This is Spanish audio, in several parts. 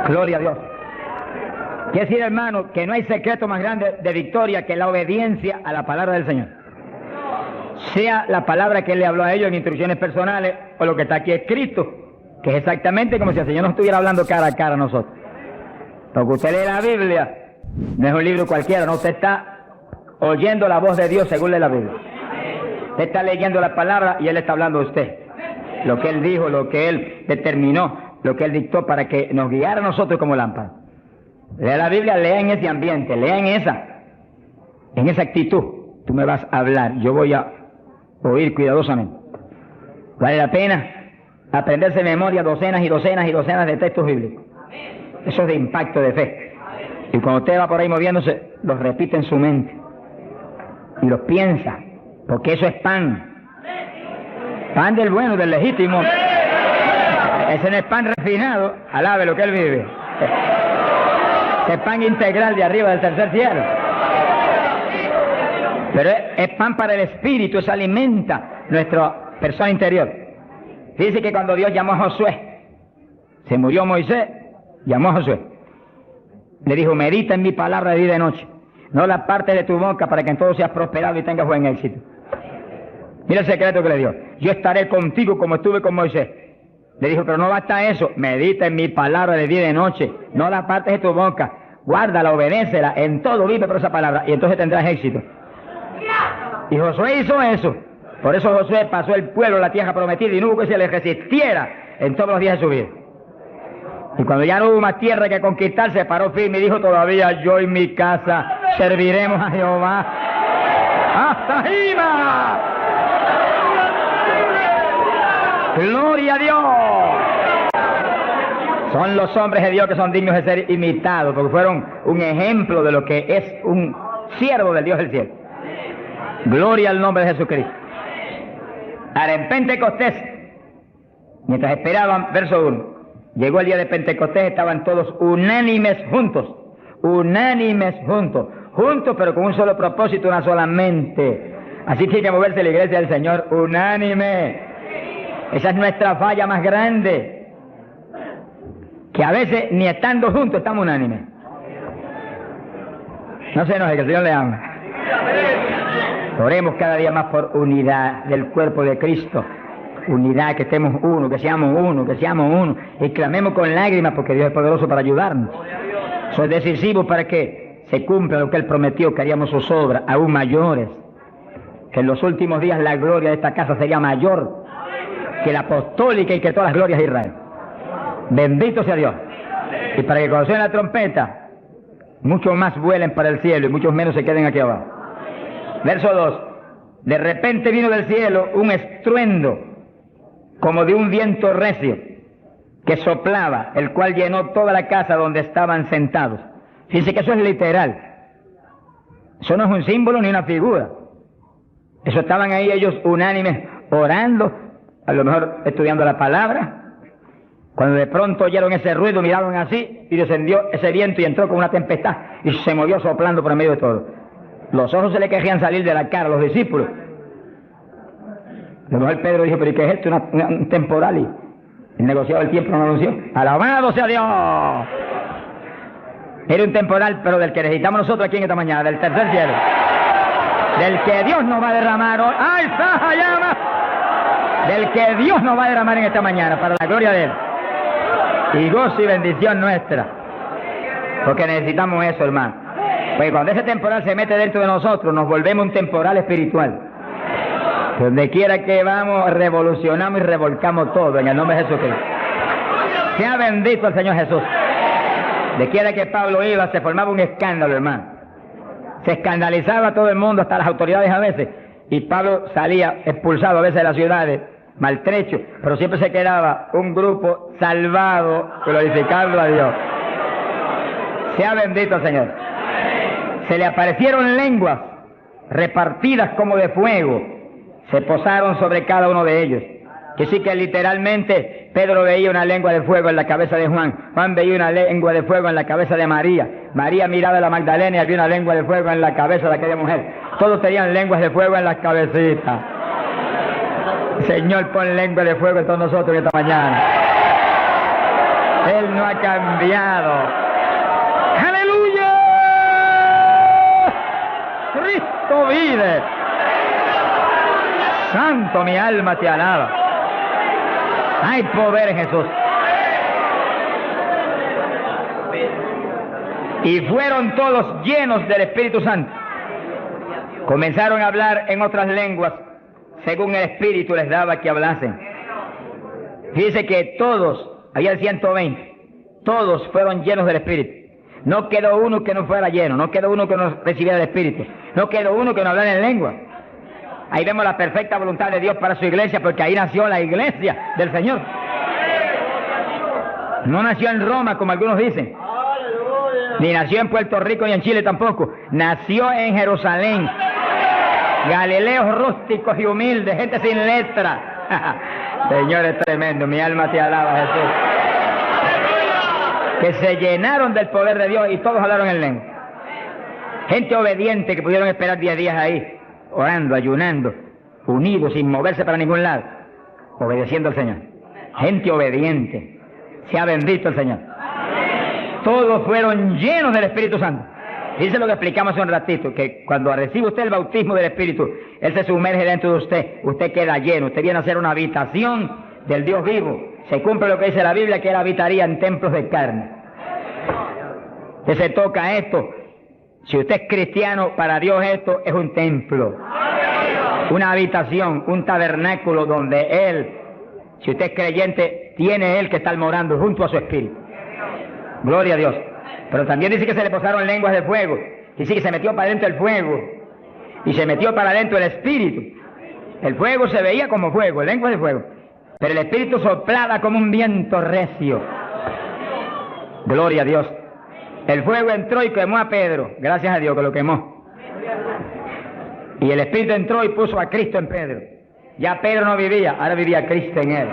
Gloria a Dios. Quiere decir, hermano, que no hay secreto más grande de victoria que la obediencia a la palabra del Señor. Sea la palabra que Él le habló a ellos en instrucciones personales o lo que está aquí escrito, que es exactamente como si el Señor nos estuviera hablando cara a cara a nosotros. Porque usted lee la Biblia, no es un libro cualquiera, no, usted está oyendo la voz de Dios según lee la Biblia. Usted está leyendo la palabra y Él está hablando a usted. Lo que Él dijo, lo que Él determinó, lo que Él dictó para que nos guiara a nosotros como lámpara. Lea la Biblia, lea en ese ambiente, lea en esa actitud. Tú me vas a hablar, yo voy a oír cuidadosamente. Vale la pena aprenderse de memoria docenas y docenas y docenas de textos bíblicos. Eso es de impacto de fe. Y cuando usted va por ahí moviéndose, los repite en su mente. Y los piensa, porque eso es pan. Pan del bueno, del legítimo. Ese no es pan refinado, alabe lo que Él vive. Ese pan integral de arriba del tercer cielo. Pero es pan para el espíritu, eso alimenta nuestra persona interior. Dice que cuando Dios llamó a Josué, se murió Moisés, llamó a Josué. Le dijo, medita en mi palabra de día y de noche. No la parte de tu boca para que en todo seas prosperado y tengas buen éxito. Mira el secreto que le dio. Yo estaré contigo como estuve con Moisés. Le dijo, pero no basta eso. Medita en mi palabra de día y de noche. No la partes de tu boca. Guárdala, obedécela. En todo vive por esa palabra. Y entonces tendrás éxito. Y Josué hizo eso. Por eso Josué pasó el pueblo a la tierra prometida y no hubo que se le resistiera en todos los días de su vida. Y cuando ya no hubo más tierra que conquistar, se paró firme y dijo, todavía yo y mi casa serviremos a Jehová. ¡Hasta arriba! ¡Gloria a Dios! Son los hombres de Dios que son dignos de ser imitados, porque fueron un ejemplo de lo que es un siervo del Dios del cielo. Gloria al nombre de Jesucristo. Ahora, en Pentecostés, mientras esperaban, verso 1, llegó el día de Pentecostés, estaban todos unánimes juntos, juntos pero con un solo propósito, una sola mente. Así tiene que moverse la iglesia del Señor, unánime. Esa es nuestra falla más grande, que a veces ni estando juntos estamos unánimes. No se enoje, que el Señor le ama. Oremos cada día más por unidad del cuerpo de Cristo. Unidad, que estemos uno, que seamos uno. Y clamemos con lágrimas porque Dios es poderoso para ayudarnos. Eso es decisivo para que se cumpla lo que Él prometió, que haríamos sus obras aún mayores. Que en los últimos días la gloria de esta casa sería mayor que la apostólica y que todas las glorias de Israel. Bendito sea Dios. Y para que cuando suene la trompeta, muchos más vuelen para el cielo y muchos menos se queden aquí abajo. Verso 2. De repente vino del cielo un estruendo como de un viento recio que soplaba, el cual llenó toda la casa donde estaban sentados. Fíjense que eso es literal. Eso no es un símbolo ni una figura. Eso estaban ahí ellos unánimes orando, a lo mejor estudiando la palabra. Cuando de pronto oyeron ese ruido, miraron así y descendió ese viento y entró con una tempestad y se movió soplando por el medio de todo. Los ojos se le querían salir de la cara a los discípulos. A lo mejor Pedro dijo, pero ¿y qué es esto? Un temporal. Y el negociado del tiempo no lo anunció. ¡Alabado sea Dios! Era un temporal, pero del que necesitamos nosotros aquí en esta mañana, del tercer cielo. Del que Dios nos va a derramar hoy. ¡Ay, Saja, llama! Del que Dios nos va a derramar en esta mañana, para la gloria de Él. Y gozo y bendición nuestra. Porque necesitamos eso, hermano. Pues cuando ese temporal se mete dentro de nosotros, nos volvemos un temporal espiritual. Donde quiera que vamos, revolucionamos y revolcamos todo en el nombre de Jesucristo. Sea bendito el Señor Jesús. De quiera que Pablo iba, se formaba un escándalo, hermano. Se escandalizaba todo el mundo, hasta las autoridades a veces. Y Pablo salía expulsado a veces de las ciudades, maltrecho, pero siempre se quedaba un grupo salvado, glorificando a Dios. Sea bendito el Señor. Se le aparecieron lenguas repartidas como de fuego, se posaron sobre cada uno de ellos. Que sí que literalmente Pedro veía una lengua de fuego en la cabeza de Juan, Juan veía una lengua de fuego en la cabeza de María, María miraba a la Magdalena y había una lengua de fuego en la cabeza de aquella mujer. Todos tenían lenguas de fuego en las cabecitas. Señor, pon lengua de fuego en todos nosotros esta mañana. Él no ha cambiado. ¡Aleluya! Cristo vive. Santo, mi alma te alaba. Hay poder en Jesús. Y fueron todos llenos del Espíritu Santo. Comenzaron a hablar en otras lenguas, según el Espíritu les daba que hablasen. Dice que todos, había 120, todos fueron llenos del Espíritu. No quedó uno que no fuera lleno, no quedó uno que no recibiera el Espíritu, no quedó uno que no hablara en lengua. Ahí vemos la perfecta voluntad de Dios para su iglesia, porque ahí nació la iglesia del Señor. No nació en Roma, como algunos dicen, ni nació en Puerto Rico, ni en Chile tampoco. Nació en Jerusalén. Galileos rústicos y humildes, gente sin letra. Señor, es tremendo, mi alma te alaba, Jesús. Que se llenaron del poder de Dios y todos hablaron en lengua. Gente obediente que pudieron esperar 10 días ahí, orando, ayunando, unidos, sin moverse para ningún lado, obedeciendo al Señor. Gente obediente. Sea bendito el Señor. Todos fueron llenos del Espíritu Santo. Dice lo que explicamos hace un ratito, que cuando recibe usted el bautismo del Espíritu, Él se sumerge dentro de usted, usted queda lleno, usted viene a ser una habitación del Dios vivo. Se cumple lo que dice la Biblia, que Él habitaría en templos de carne. Usted se toca esto. Si usted es cristiano, para Dios esto es un templo, una habitación, un tabernáculo donde Él, si usted es creyente, tiene Él que estar morando junto a su Espíritu. Gloria a Dios. Pero también dice que se le posaron lenguas de fuego. Dice que se metió para adentro el fuego y se metió para adentro el Espíritu. El fuego se veía como fuego, lenguas de fuego, pero el Espíritu soplaba como un viento recio. Gloria a Dios. El fuego entró y quemó a Pedro. Gracias a Dios que lo quemó. Y el Espíritu entró y puso a Cristo en Pedro. Ya Pedro no vivía, ahora vivía Cristo en él.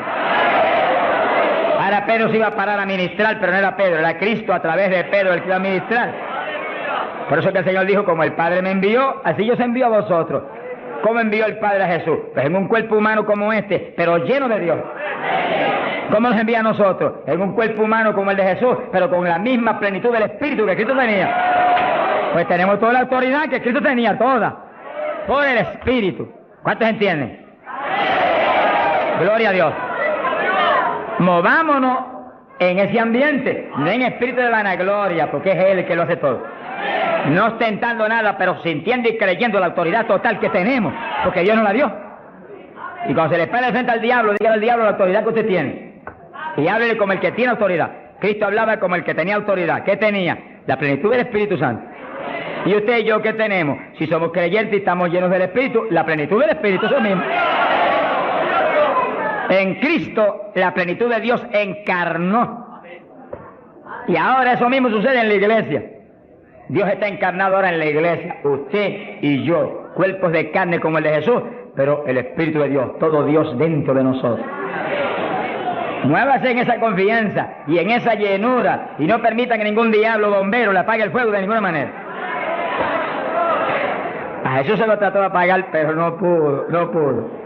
Ahora Pedro se iba a parar a ministrar, pero no era Pedro, era Cristo a través de Pedro el que iba a ministrar. Por eso que el Señor dijo, como el Padre me envió, así yo os envío a vosotros. ¿Cómo envió el Padre a Jesús? Pues en un cuerpo humano como este, pero lleno de Dios. ¿Cómo nos envía a nosotros? En un cuerpo humano como el de Jesús, pero con la misma plenitud del Espíritu que Cristo tenía. Pues tenemos toda la autoridad que Cristo tenía, toda, por el Espíritu. ¿Cuántos entienden? Gloria a Dios. Movámonos en ese ambiente, no en espíritu de vanagloria, porque es Él el que lo hace todo. No ostentando nada, pero sintiendo y creyendo la autoridad total que tenemos, porque Dios nos la dio. Y cuando se le pare frente al diablo, dígale al diablo la autoridad que usted tiene. Y háblele como el que tiene autoridad. Cristo hablaba como el que tenía autoridad. ¿Qué tenía? La plenitud del Espíritu Santo. ¿Y usted y yo qué tenemos? Si somos creyentes y estamos llenos del Espíritu, la plenitud del Espíritu es lo mismo. En Cristo, la plenitud de Dios encarnó. Y ahora eso mismo sucede en la iglesia. Dios está encarnado ahora en la iglesia. Usted y yo, cuerpos de carne como el de Jesús, pero el Espíritu de Dios, todo Dios dentro de nosotros. Muévase en esa confianza y en esa llenura y no permita que ningún diablo bombero le apague el fuego de ninguna manera. A Jesús se lo trató de apagar, pero no pudo.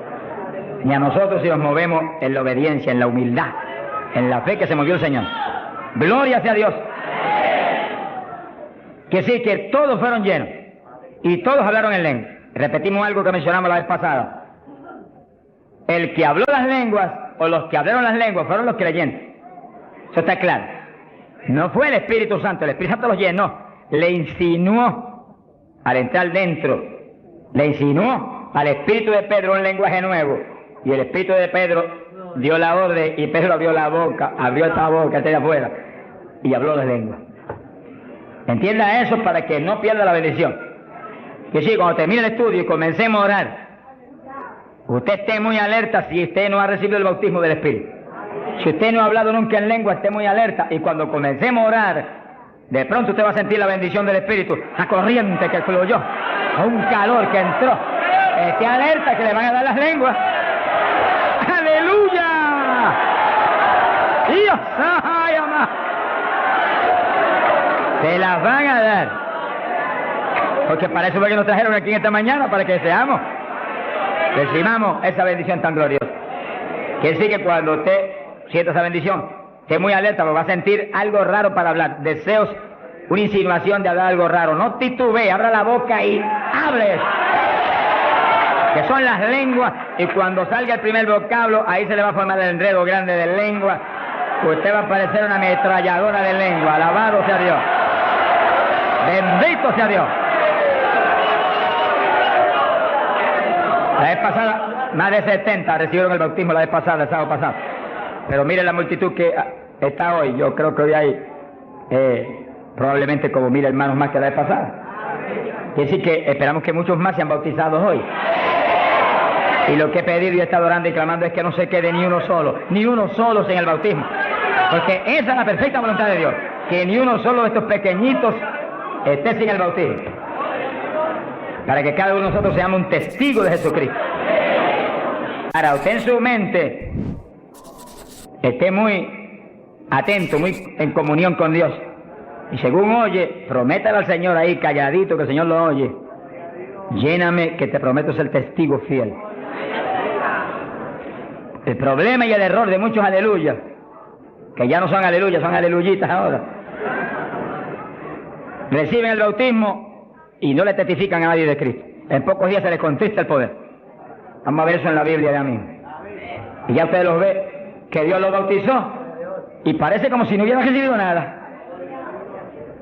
Ni a nosotros si nos movemos en la obediencia, en la humildad, en la fe que se movió el Señor. Gloria sea a Dios. Que sí, que todos fueron llenos y todos hablaron en lengua. Repetimos algo que mencionamos la vez pasada. El que habló las lenguas o los que hablaron las lenguas fueron los creyentes. Eso está claro. No fue el Espíritu Santo, el Espíritu Santo los llenó, le insinuó al entrar dentro, le insinuó al Espíritu de Pedro un lenguaje nuevo. Y el Espíritu de Pedro dio la orden y Pedro abrió la boca, abrió esta boca, está allá afuera, y habló de lengua. Entienda eso para que no pierda la bendición. Que sí, cuando termine el estudio y comencemos a orar, usted esté muy alerta si usted no ha recibido el bautismo del Espíritu. Si usted no ha hablado nunca en lengua, esté muy alerta. Y cuando comencemos a orar, de pronto usted va a sentir la bendición del Espíritu, la corriente que fluyó, un calor que entró. Esté alerta que le van a dar las lenguas. ¡Aleluya! ¡Dios! ¡Ay, amá! Se las van a dar. Porque para eso fue que nos trajeron aquí en esta mañana, para que seamos, recibamos esa bendición tan gloriosa. Quiere decir que cuando usted sienta esa bendición, esté muy alerta porque va a sentir algo raro para hablar, deseos, una insinuación de hablar algo raro. No titubee, abra la boca y hable. Que son las lenguas, y cuando salga el primer vocablo, ahí se le va a formar el enredo grande de lengua. Usted va a parecer una ametralladora de lengua. Alabado sea Dios. Bendito sea Dios. La vez pasada, más de 70 recibieron el bautismo la vez pasada, el sábado pasado. Pero mire la multitud que está hoy. Yo creo que hoy hay probablemente como 1000 hermanos más que la vez pasada. Quiere decir que esperamos que muchos más sean bautizados hoy. Y lo que he pedido y he estado orando y clamando es que no se quede ni uno solo sin el bautismo. Porque esa es la perfecta voluntad de Dios, que ni uno solo de estos pequeñitos esté sin el bautismo. Para que cada uno de nosotros seamos un testigo de Jesucristo. Ahora, usted en su mente esté muy atento, muy en comunión con Dios. Y según oye, prométale al Señor ahí calladito, que el Señor lo oye. Lléname, que te prometo ser testigo fiel. El problema y el error de muchos aleluyas, que ya no son aleluyas, son aleluyitas ahora, reciben el bautismo y no le testifican a nadie de Cristo. En pocos días se les contrista el poder. Vamos a ver eso en la Biblia ya mismo. Y ya usted los ve, que Dios los bautizó, y parece como si no hubiera recibido nada.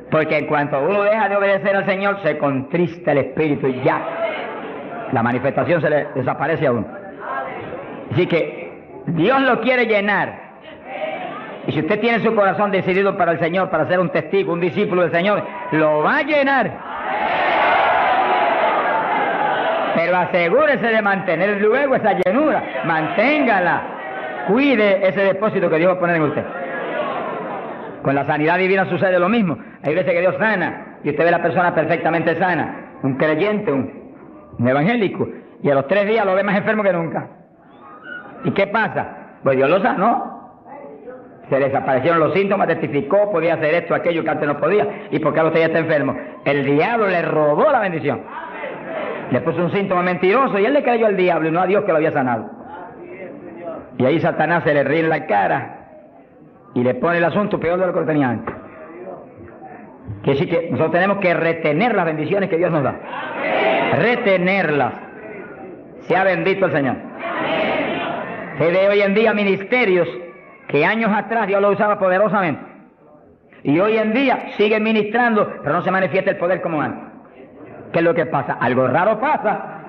Porque en cuanto uno deja de obedecer al Señor, se contrista el Espíritu y ya la manifestación se le desaparece a uno. Así que Dios lo quiere llenar. Y si usted tiene su corazón decidido para el Señor, para ser un testigo, un discípulo del Señor, lo va a llenar. Pero asegúrese de mantener luego esa llenura. Manténgala. Cuide ese depósito que Dios va a poner en usted. Con la sanidad divina sucede lo mismo. Hay veces que Dios sana y usted ve a la persona perfectamente sana. Un creyente, un evangélico. Y a los 3 días lo ve más enfermo que nunca. ¿Y qué pasa? Pues Dios lo sanó. Se desaparecieron los síntomas, testificó, podía hacer esto, aquello que antes no podía. ¿Y por qué usted ya está enfermo? El diablo le robó la bendición. Le puso un síntoma mentiroso y él le creyó al diablo y no a Dios que lo había sanado. Y ahí Satanás se le ríe en la cara y le pone el asunto peor de lo que lo tenía antes. Quiere decir que nosotros tenemos que retener las bendiciones que Dios nos da. Retenerlas. Sea bendito el Señor. Se ve hoy en día ministerios que años atrás Dios lo usaba poderosamente. Y hoy en día siguen ministrando, pero no se manifiesta el poder como antes. ¿Qué es lo que pasa? Algo raro pasa.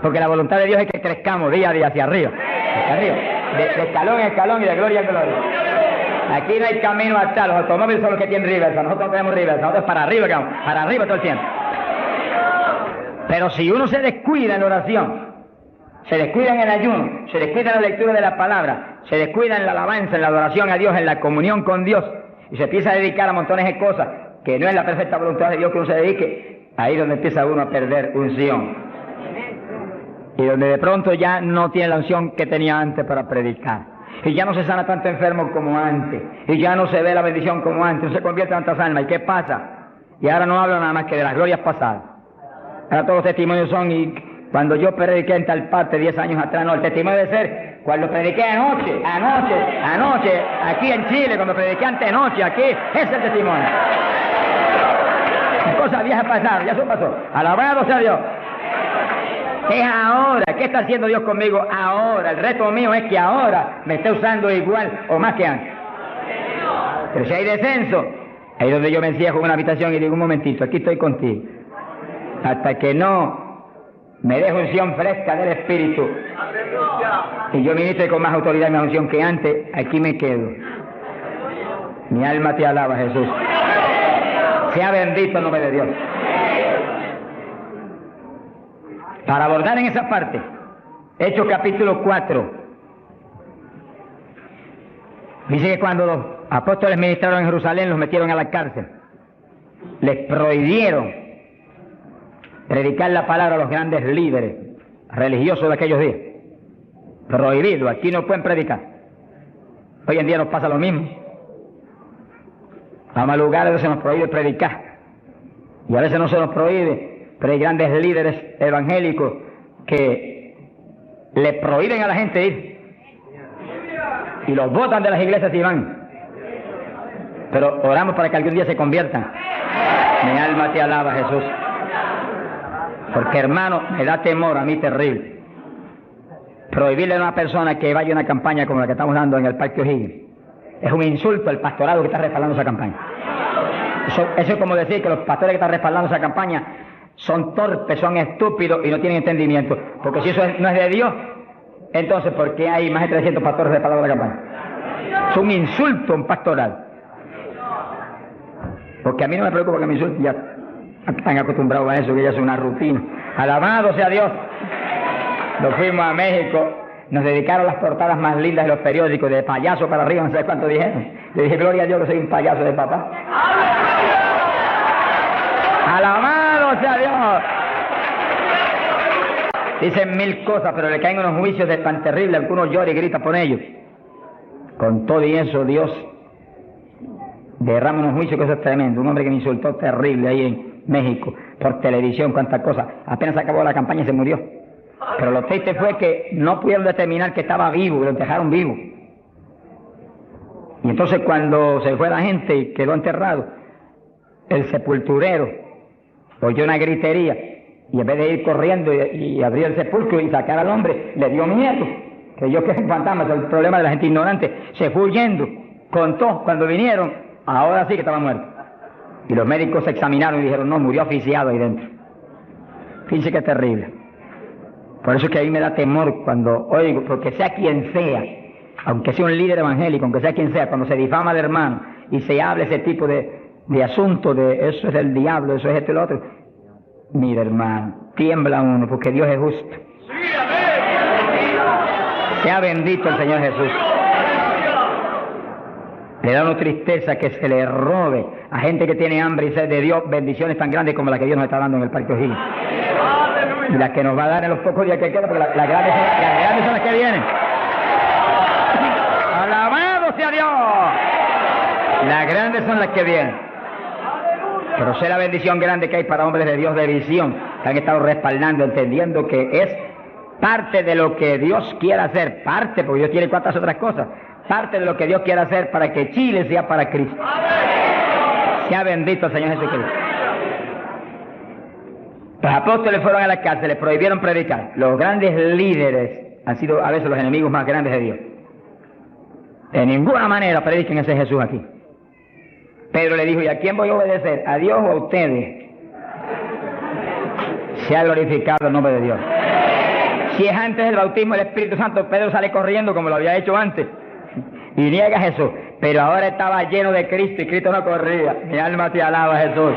Porque la voluntad de Dios es que crezcamos día a día hacia arriba. Hacia arriba. De escalón en escalón y de gloria en gloria. Aquí no hay camino hasta los automóviles son los que tienen reversa. Nosotros no tenemos reversa. Nosotros para arriba, para arriba todo el tiempo. Pero si uno se descuida en la oración, se descuida en el ayuno, se descuida en la lectura de la palabra, se descuida en la alabanza, en la adoración a Dios, en la comunión con Dios, y se empieza a dedicar a montones de cosas que no es la perfecta voluntad de Dios que uno se dedique, ahí es donde empieza uno a perder unción. Y donde de pronto ya no tiene la unción que tenía antes para predicar. Y ya no se sana tanto enfermo como antes. Y ya no se ve la bendición como antes. No se convierte en tantas almas. ¿Y qué pasa? Y ahora no hablo nada más que de las glorias pasadas. Ahora todos los testimonios son, y cuando yo prediqué en tal parte 10 años atrás, no, el testimonio debe ser cuando prediqué anoche, aquí en Chile, cuando prediqué antenoche, aquí, ese es el testimonio. Cosas viejas pasaron, ya eso pasó. Alabado sea Dios. Es ahora. ¿Qué está haciendo Dios conmigo ahora? El reto mío es que ahora me esté usando igual o más que antes. Pero si hay descenso, ahí es donde yo me encierro en una habitación y digo, un momentito, aquí estoy contigo. Hasta que no me deje unción fresca del Espíritu y yo ministre con más autoridad y más unción que antes, aquí me quedo. Mi alma te alaba, Jesús. Sea bendito el nombre de Dios. Para abordar en esa parte, Hechos capítulo 4, dice que cuando los apóstoles ministraron en Jerusalén, los metieron a la cárcel. Les prohibieron predicar la palabra a los grandes líderes religiosos de aquellos días. Prohibido, aquí no pueden predicar. Hoy en día nos pasa lo mismo. Vamos a lugares donde se nos prohíbe predicar. Y a veces no se nos prohíbe, pero hay grandes líderes evangélicos que le prohíben a la gente ir. y los botan de las iglesias y van. Pero oramos para que algún día se conviertan. Mi alma te alaba, Jesús. Porque, hermano, me da temor a mí terrible prohibirle a una persona que vaya a una campaña como la que estamos dando en el Parque O'Higgins. Es un insulto al pastorado que está respaldando esa campaña. Eso es como decir que los pastores que están respaldando esa campaña son torpes, son estúpidos y no tienen entendimiento. Porque si eso no es de Dios, entonces ¿por qué hay más de 300 pastores respaldando la campaña? Es un insulto a un pastoral. Porque a mí no me preocupa que me insulten, ya están acostumbrados a eso, que ya es una rutina. Alabado sea Dios. Nos fuimos a México, nos dedicaron las portadas más lindas de los periódicos, de payaso para arriba, no sé cuánto dijeron. Le dije, gloria a Dios que soy un payaso de papá. Alabado sea Dios. Dicen mil cosas, pero le caen unos juicios de tan terribles, algunos lloran y gritan por ellos. Con todo y eso, Dios derrama unos juicios que eso es tremendo. Un hombre que me insultó terrible ahí en México, por televisión, cuántas cosas. Apenas acabó la campaña y se murió. Pero lo triste fue que no pudieron determinar que estaba vivo, lo dejaron vivo. Y entonces cuando se fue la gente y quedó enterrado, el sepulturero oyó una gritería y en vez de ir corriendo y abrir el sepulcro y sacar al hombre, le dio miedo. Creyó que es un fantasma, es el problema de la gente ignorante. Se fue huyendo, contó, cuando vinieron, ahora sí que estaba muerto. Y los médicos se examinaron y dijeron, no, murió asfixiado ahí dentro. Fíjense qué terrible. Por eso es que a mí me da temor cuando oigo, porque sea quien sea, aunque sea un líder evangélico, aunque sea quien sea, cuando se difama al hermano y se habla ese tipo de asuntos, de eso es del diablo, eso es esto y lo otro, mira hermano, tiembla uno, porque Dios es justo. Sea bendito el Señor Jesús. Le da una tristeza que se le robe a gente que tiene hambre y sed de Dios bendiciones tan grandes como las que Dios nos está dando en el Parque O'Higgins. Y las que nos va a dar en los pocos días que quedan, porque las grandes son las que vienen. ¡Alabado sea Dios! Las grandes son las que vienen. Pero sé la bendición grande que hay para hombres de Dios de visión, que han estado respaldando, entendiendo que es parte de lo que Dios quiere hacer, parte, porque Dios quiere cuantas otras cosas, parte de lo que Dios quiere hacer para que Chile sea para Cristo. Sea bendito el Señor Jesucristo. Los apóstoles fueron a la cárcel, les prohibieron predicar. Los grandes líderes han sido a veces los enemigos más grandes de Dios. De ninguna manera prediquen ese Jesús aquí. Pedro le dijo, ¿y a quién voy a obedecer? ¿A Dios o a ustedes? Se ha glorificado el nombre de Dios. Si es antes del bautismo del Espíritu Santo, Pedro sale corriendo como lo había hecho antes y niega a Jesús. Pero ahora estaba lleno de Cristo y Cristo no corría. Mi alma te alaba, Jesús.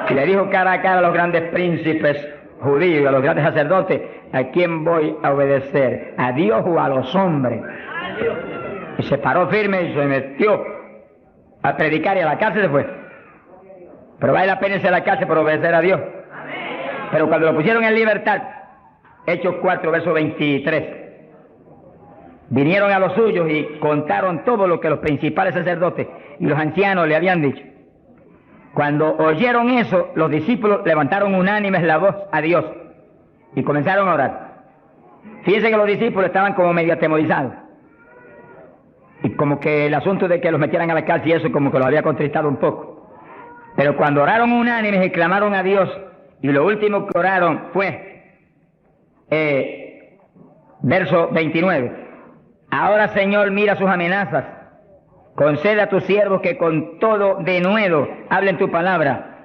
Y le dijo cara a cara a los grandes príncipes judíos y a los grandes sacerdotes, ¿a quién voy a obedecer? ¿A Dios o a los hombres? Y se paró firme y se metió a predicar y a la cárcel se fue. Pero vale la pena irse a la cárcel por obedecer a Dios. Pero cuando lo pusieron en libertad, Hechos 4, verso 23, vinieron a los suyos y contaron todo lo que los principales sacerdotes y los ancianos le habían dicho. Cuando oyeron eso, los discípulos levantaron unánimes la voz a Dios y comenzaron a orar. Fíjense que los discípulos estaban como medio atemorizados. Y como que el asunto de que los metieran a la cárcel y eso como que los había contristado un poco. Pero cuando oraron unánimes y clamaron a Dios, y lo último que oraron fue, verso 29, ahora Señor mira sus amenazas, concede a tus siervos que con todo denuedo hablen tu palabra,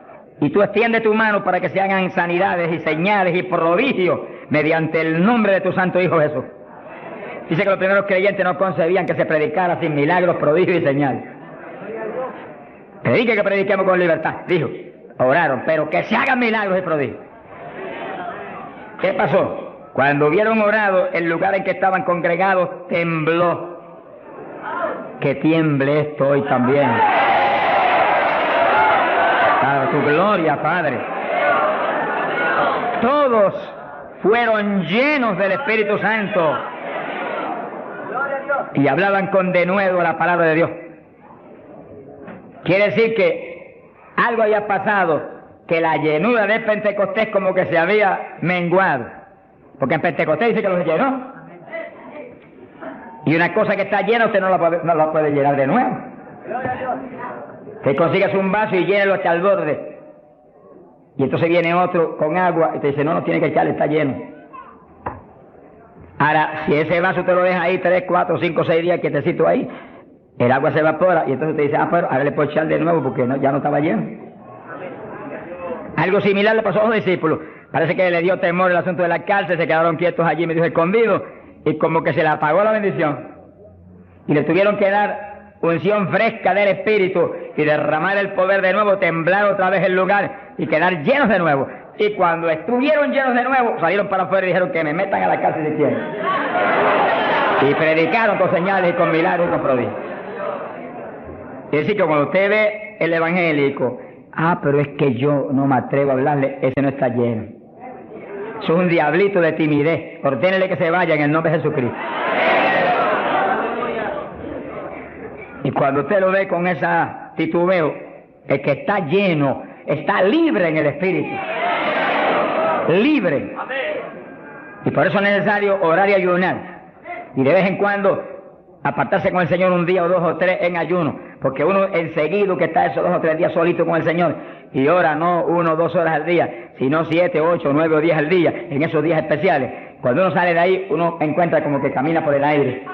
y tú extiende tu mano para que se hagan sanidades y señales y prodigios mediante el nombre de tu santo Hijo Jesús. Dice que los primeros creyentes no concebían que se predicara sin milagros, prodigios y señales. Predique que prediquemos con libertad, dijo. Oraron, pero que se hagan milagros y prodigios. ¿Qué pasó? Cuando hubieron orado, el lugar en que estaban congregados tembló. Que tiemble esto hoy también. Para tu gloria, Padre. Todos fueron llenos del Espíritu Santo y hablaban con denuedo la palabra de Dios. Quiere decir que algo había pasado, que la llenura de Pentecostés como que se había menguado. Porque en Pentecostés dice que los llenó. Y una cosa que está llena usted no la puede llenar de nuevo. Usted consigue un vaso y llénelo hasta el borde. Y entonces viene otro con agua y te dice, no tiene que echarle, está lleno. Ahora, si ese vaso te lo deja ahí 3, 4, 5, 6 días quietecito ahí, el agua se evapora y entonces te dice, pero ahora le puedo echar de nuevo porque ya no estaba lleno. Algo similar le pasó a los discípulos. Parece que le dio temor el asunto de la cárcel, se quedaron quietos allí, medio escondidos, y como que se le apagó la bendición. Y le tuvieron que dar unción fresca del Espíritu y derramar el poder de nuevo, temblar otra vez el lugar y quedar llenos de nuevo. Y cuando estuvieron llenos de nuevo, salieron para afuera y dijeron que me metan a la cárcel si quieren. Y predicaron con señales y con milagros y con prodigios. Es decir, que cuando usted ve el evangélico, pero es que yo no me atrevo a hablarle, ese no está lleno. Eso es un diablito de timidez. Ordénele que se vaya en el nombre de Jesucristo. Y cuando usted lo ve con esa titubeo, el que está lleno, está libre en el Espíritu. Libre. Y por eso es necesario orar y ayunar. Y de vez en cuando apartarse con el Señor un día o 2 o 3 en ayuno. Porque uno enseguida que está esos 2 o 3 días solito con el Señor y ora no 1 o 2 horas al día, sino 7, 8, 9 o 10 al día, en esos días especiales. Cuando uno sale de ahí, uno encuentra como que camina por el aire.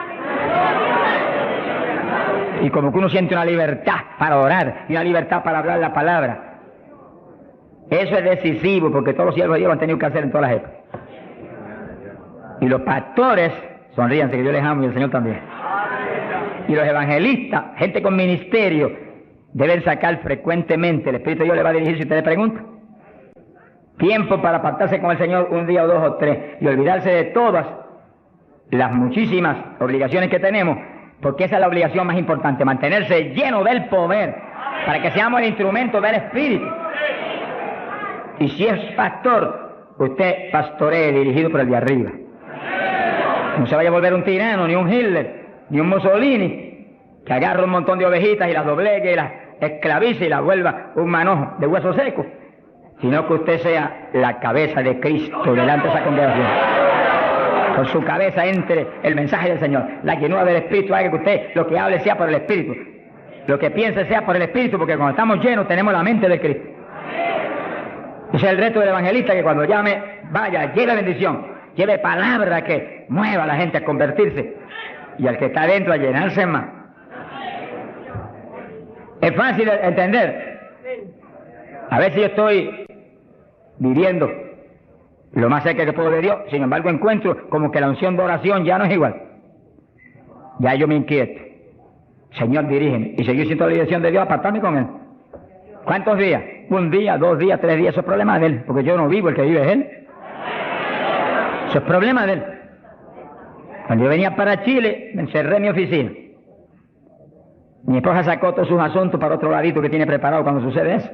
Y como que uno siente una libertad para orar y una libertad para hablar la palabra. Eso es decisivo porque todos los siervos de Dios lo han tenido que hacer en todas las épocas. Y los pastores, sonríanse que yo les amo y el Señor también. Y los evangelistas, gente con ministerio, deben sacar frecuentemente, el Espíritu de Dios le va a dirigir si usted le pregunta. Tiempo para apartarse con el Señor un día o 2 o 3 y olvidarse de todas las muchísimas obligaciones que tenemos, porque esa es la obligación más importante, mantenerse lleno del poder, para que seamos el instrumento del Espíritu. Y si es pastor, usted pastoree dirigido por el de arriba. No se vaya a volver un tirano, ni un Hitler, ni un Mussolini, que agarre un montón de ovejitas y las doblegue y las esclavice y las vuelva un manojo de huesos secos, sino que usted sea la cabeza de Cristo delante de esa congregación. Con su cabeza entre el mensaje del Señor. La llenura del Espíritu haga que usted lo que hable sea por el Espíritu, lo que piense sea por el Espíritu, porque cuando estamos llenos tenemos la mente de Cristo. Ese es el reto del evangelista, que cuando llame, vaya, lleve bendición, lleve palabra que mueva a la gente a convertirse y al que está adentro a llenarse más. Es fácil de entender. A veces yo estoy viviendo lo más cerca que puedo de Dios, sin embargo encuentro como que la unción de oración ya no es igual. Ya yo me inquieto. Señor, dirígeme. Y seguir siendo la dirección de Dios, apartarme con Él. ¿Cuántos días? 1 día, 2 días, 3 días. Eso es problema de Él, porque yo no vivo, el que vive es Él. Eso es problema de Él. Cuando yo venía para Chile, me encerré en mi oficina. Mi esposa sacó todos sus asuntos para otro ladito que tiene preparado cuando sucede eso.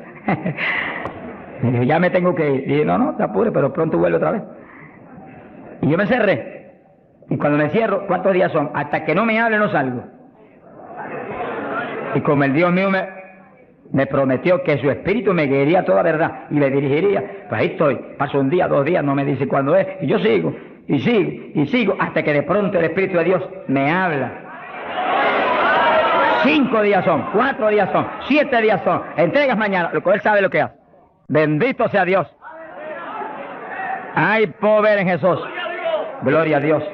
Y dije, ya me tengo que ir. Y dije, no, te apures, pero pronto vuelvo otra vez. Y yo me encerré. Y cuando me cierro, ¿cuántos días son? Hasta que no me hable no salgo. Y como el Dios mío me prometió que su espíritu me guiaría a toda verdad y le dirigiría, pues ahí estoy. Paso 1 día, 2 días, no me dice cuándo es. Y yo sigo, y sigo, y sigo, hasta que de pronto el Espíritu de Dios me habla. 5 días son, 4 días son, 7 días son. Entregas mañana, lo que Él sabe lo que hace. Bendito sea Dios. Hay poder en Jesús. Gloria a Dios.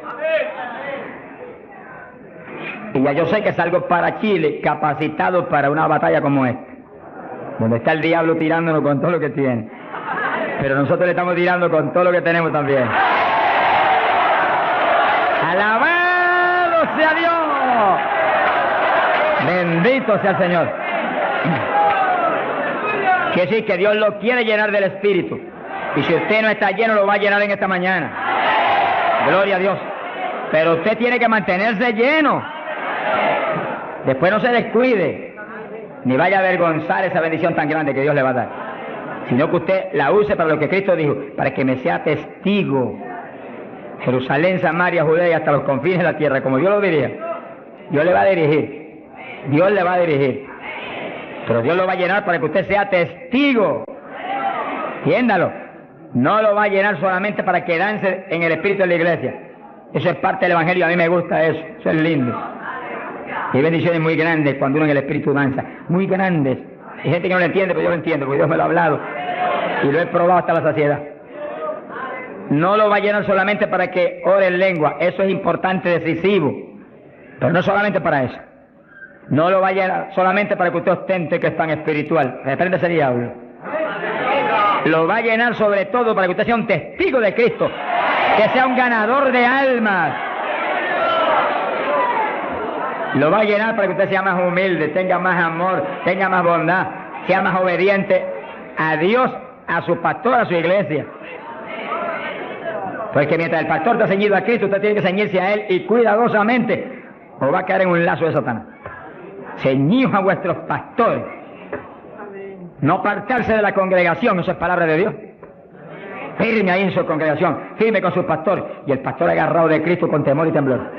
Y ya yo sé que salgo para Chile capacitado para una batalla como esta, donde está el diablo tirándonos con todo lo que tiene, pero nosotros le estamos tirando con todo lo que tenemos también. ¡Alabado sea Dios! Bendito sea el Señor. Quiere decir que Dios lo quiere llenar del Espíritu. Y si usted no está lleno, lo va a llenar en esta mañana. Gloria a Dios. Pero usted tiene que mantenerse lleno. Después no se descuide, ni vaya a avergonzar esa bendición tan grande que Dios le va a dar. Sino que usted la use para lo que Cristo dijo, para que me sea testigo. Jerusalén, Samaria, Judea y hasta los confines de la tierra, como Dios lo diría. Dios le va a dirigir. Dios le va a dirigir. Pero Dios lo va a llenar para que usted sea testigo. Entiéndalo. No lo va a llenar solamente para quedarse en el espíritu de la iglesia. Eso es parte del Evangelio, a mí me gusta eso, eso es lindo. Y hay bendiciones muy grandes cuando uno en el Espíritu danza, muy grandes. Hay gente que no lo entiende, pero yo lo entiendo, porque Dios me lo ha hablado y lo he probado hasta la saciedad. No lo va a llenar solamente para que ore en lengua, eso es importante, decisivo, pero no solamente para eso. No lo va a llenar solamente para que usted ostente que es tan espiritual, reprende ese diablo. Lo va a llenar sobre todo para que usted sea un testigo de Cristo, que sea un ganador de almas. Lo va a llenar para que usted sea más humilde, tenga más amor, tenga más bondad, sea más obediente a Dios, a su pastor, a su iglesia. Porque mientras el pastor está ceñido a Cristo, usted tiene que ceñirse a Él y cuidadosamente, o va a caer en un lazo de Satanás. Ceñidos a vuestros pastores. No apartarse de la congregación, eso es palabra de Dios. Firme ahí en su congregación, firme con su pastor, y el pastor agarrado de Cristo con temor y temblor.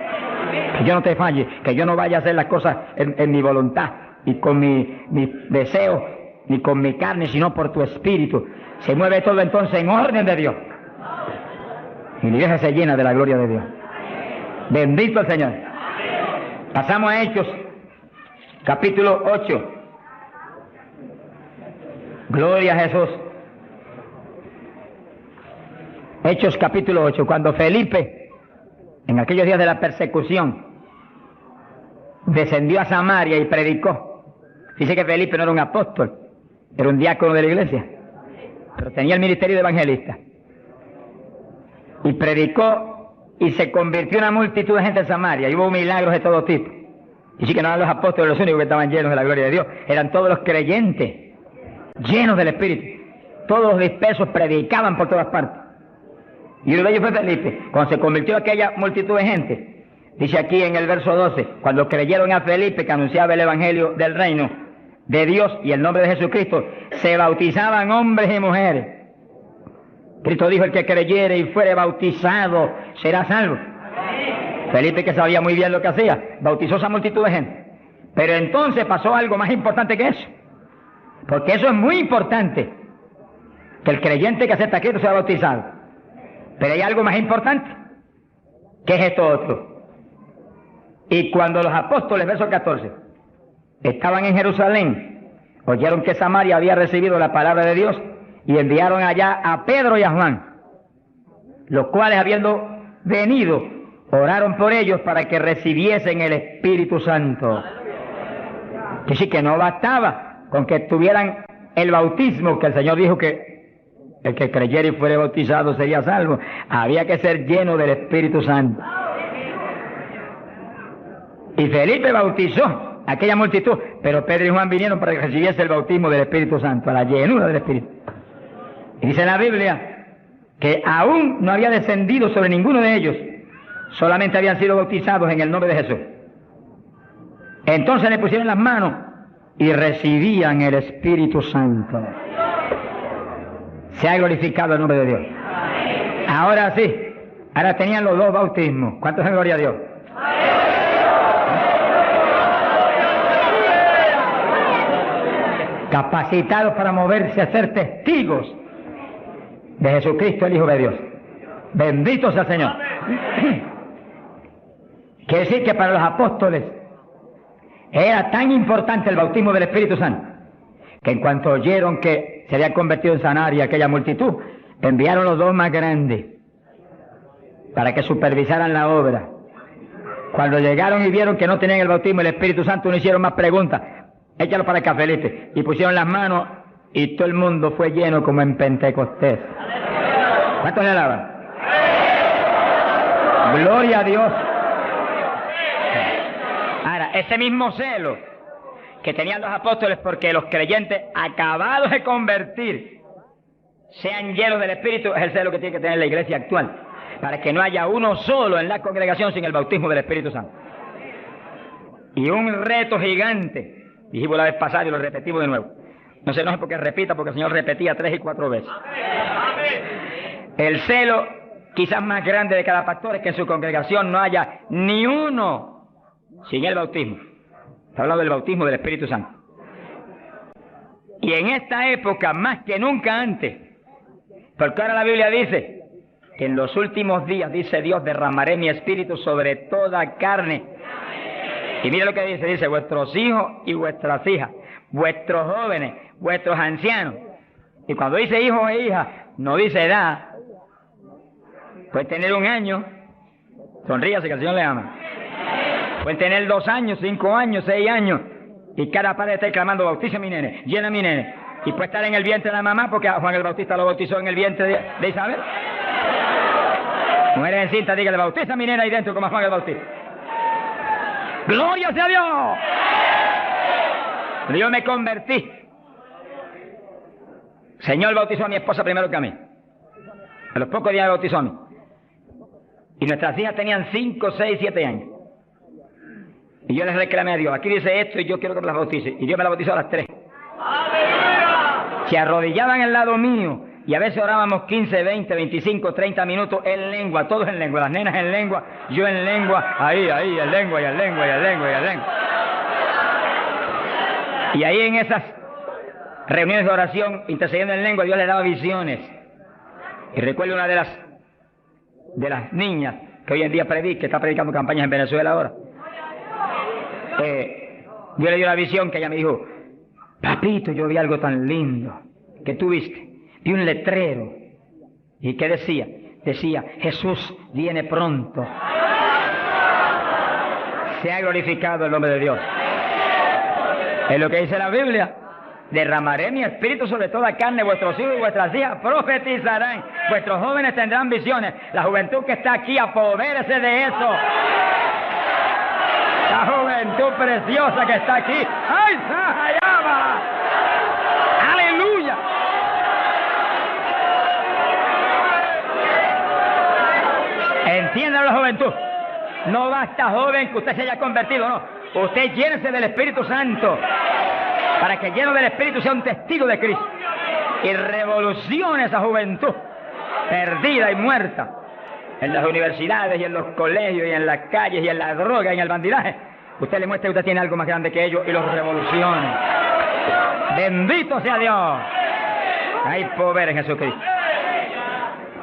Que yo no te falle, que yo no vaya a hacer las cosas en mi voluntad y con mi deseo, ni con mi carne, sino por tu espíritu. Se mueve todo entonces en orden de Dios. Y la iglesia se llena de la gloria de Dios. Bendito el Señor. Pasamos a Hechos, capítulo 8. Gloria a Jesús. Hechos capítulo 8, cuando Felipe, en aquellos días de la persecución, descendió a Samaria y predicó. Dice que Felipe no era un apóstol, era un diácono de la iglesia, pero tenía el ministerio de evangelista. Y predicó y se convirtió una multitud de gente en Samaria, y hubo milagros de todo tipo. Y sí que no eran los apóstoles los únicos que estaban llenos de la gloria de Dios, eran todos los creyentes, llenos del Espíritu. Todos los dispersos predicaban por todas partes. Y uno de ellos fue Felipe. Cuando se convirtió aquella multitud de gente, dice aquí en el verso 12, cuando creyeron a Felipe que anunciaba el evangelio del reino de Dios y el nombre de Jesucristo, se bautizaban hombres y mujeres. Cristo dijo: el que creyere y fuere bautizado será salvo. Felipe, que sabía muy bien lo que hacía, bautizó a esa multitud de gente. Pero entonces pasó algo más importante que eso, porque eso es muy importante, que el creyente que acepta a Cristo sea bautizado. Pero hay algo más importante, que es esto otro. Y cuando los apóstoles, verso 14, estaban en Jerusalén, oyeron que Samaria había recibido la palabra de Dios, y enviaron allá a Pedro y a Juan, los cuales, habiendo venido, oraron por ellos para que recibiesen el Espíritu Santo. Que sí, que no bastaba con que tuvieran el bautismo, que el Señor dijo que el que creyera y fuere bautizado sería salvo. Había que ser lleno del Espíritu Santo. Y Felipe bautizó a aquella multitud, pero Pedro y Juan vinieron para que recibiese el bautismo del Espíritu Santo, a la llenura del Espíritu. Y dice la Biblia que aún no había descendido sobre ninguno de ellos, solamente habían sido bautizados en el nombre de Jesús. Entonces le pusieron las manos y recibían el Espíritu Santo. Se ha glorificado el nombre de Dios. Ahora sí, ahora tenían los dos bautismos. ¿Cuántos en gloria a Dios? Capacitados para moverse a ser testigos de Jesucristo, el Hijo de Dios. Bendito sea el Señor. Quiere decir que para los apóstoles era tan importante el bautismo del Espíritu Santo, que en cuanto oyeron que se había convertido en Samaria aquella multitud, enviaron los dos más grandes para que supervisaran la obra. Cuando llegaron y vieron que no tenían el bautismo del Espíritu Santo, no hicieron más preguntas. Échalo para acá, Felipe. Y pusieron las manos y todo el mundo fue lleno como en Pentecostés. ¿Cuántos le alaban? Gloria a Dios. Ahora, ese mismo celo que tenían los apóstoles porque los creyentes acabados de convertir sean llenos del Espíritu, es el celo que tiene que tener la iglesia actual, para que no haya uno solo en la congregación sin el bautismo del Espíritu Santo. Y un reto gigante, dijimos la vez pasada y lo repetimos de nuevo. No se enoje porque repita, porque el Señor repetía 3 y 4 veces. El celo quizás más grande de cada pastor es que en su congregación no haya ni uno sin el bautismo. Está hablando del bautismo del Espíritu Santo. Y en esta época, más que nunca antes, porque ahora la Biblia dice en los últimos días, dice Dios, derramaré mi espíritu sobre toda carne. Y mire lo que dice, vuestros hijos y vuestras hijas, vuestros jóvenes, vuestros ancianos. Y cuando dice hijos e hijas, no dice edad. Pueden tener 1 año, sonríase que el Señor le ama. Pueden tener 2 años, 5 años, 6 años. Y cada padre está clamando, bautiza a mi nene, llena a mi nene. Y puede estar en el vientre de la mamá, porque a Juan el Bautista lo bautizó en el vientre de Isabel. Mujeres en cinta, dígale, bautiza a mi nena ahí dentro como a Juan el Bautista. ¡Gloria sea a Dios! Yo me convertí. El Señor bautizó a mi esposa primero que a mí. A los pocos días me bautizó a mí. Y nuestras hijas tenían 5, 6, 7 años. Y yo les reclamé a Dios, aquí dice esto y yo quiero que me las bautice. Y Dios me las bautizó a las 3. Se arrodillaban al lado mío y a veces orábamos 15, 20, 25, 30 minutos en lengua, todos en lengua, las nenas en lengua, yo en lengua, ahí, en lengua, y en lengua, y en lengua, y en lengua. Y ahí en esas reuniones de oración, intercediendo en lengua, Dios le daba visiones. Y recuerdo una de las niñas que hoy en día que está predicando campañas en Venezuela ahora. Dios le dio la visión que ella me dijo, papito, yo vi algo tan lindo que tú viste. Vi un letrero. ¿Y qué decía? Decía, Jesús viene pronto. Se ha glorificado el nombre de Dios. Es lo que dice la Biblia. Derramaré mi espíritu sobre toda carne, vuestros hijos y vuestras hijas profetizarán, vuestros jóvenes tendrán visiones. La juventud que está aquí, apodérese de eso. La juventud preciosa que está aquí. ¡Ay, Sahayama! ¡Aleluya! Entiendan la juventud. No basta, joven, que usted se haya convertido, no. Usted llénese del Espíritu Santo para que lleno del Espíritu sea un testigo de Cristo y revolucione esa juventud perdida y muerta en las universidades y en los colegios y en las calles y en la droga y en el bandidaje. Usted le muestra que usted tiene algo más grande que ellos y los revolucione. Bendito sea Dios. Hay poder en Jesucristo.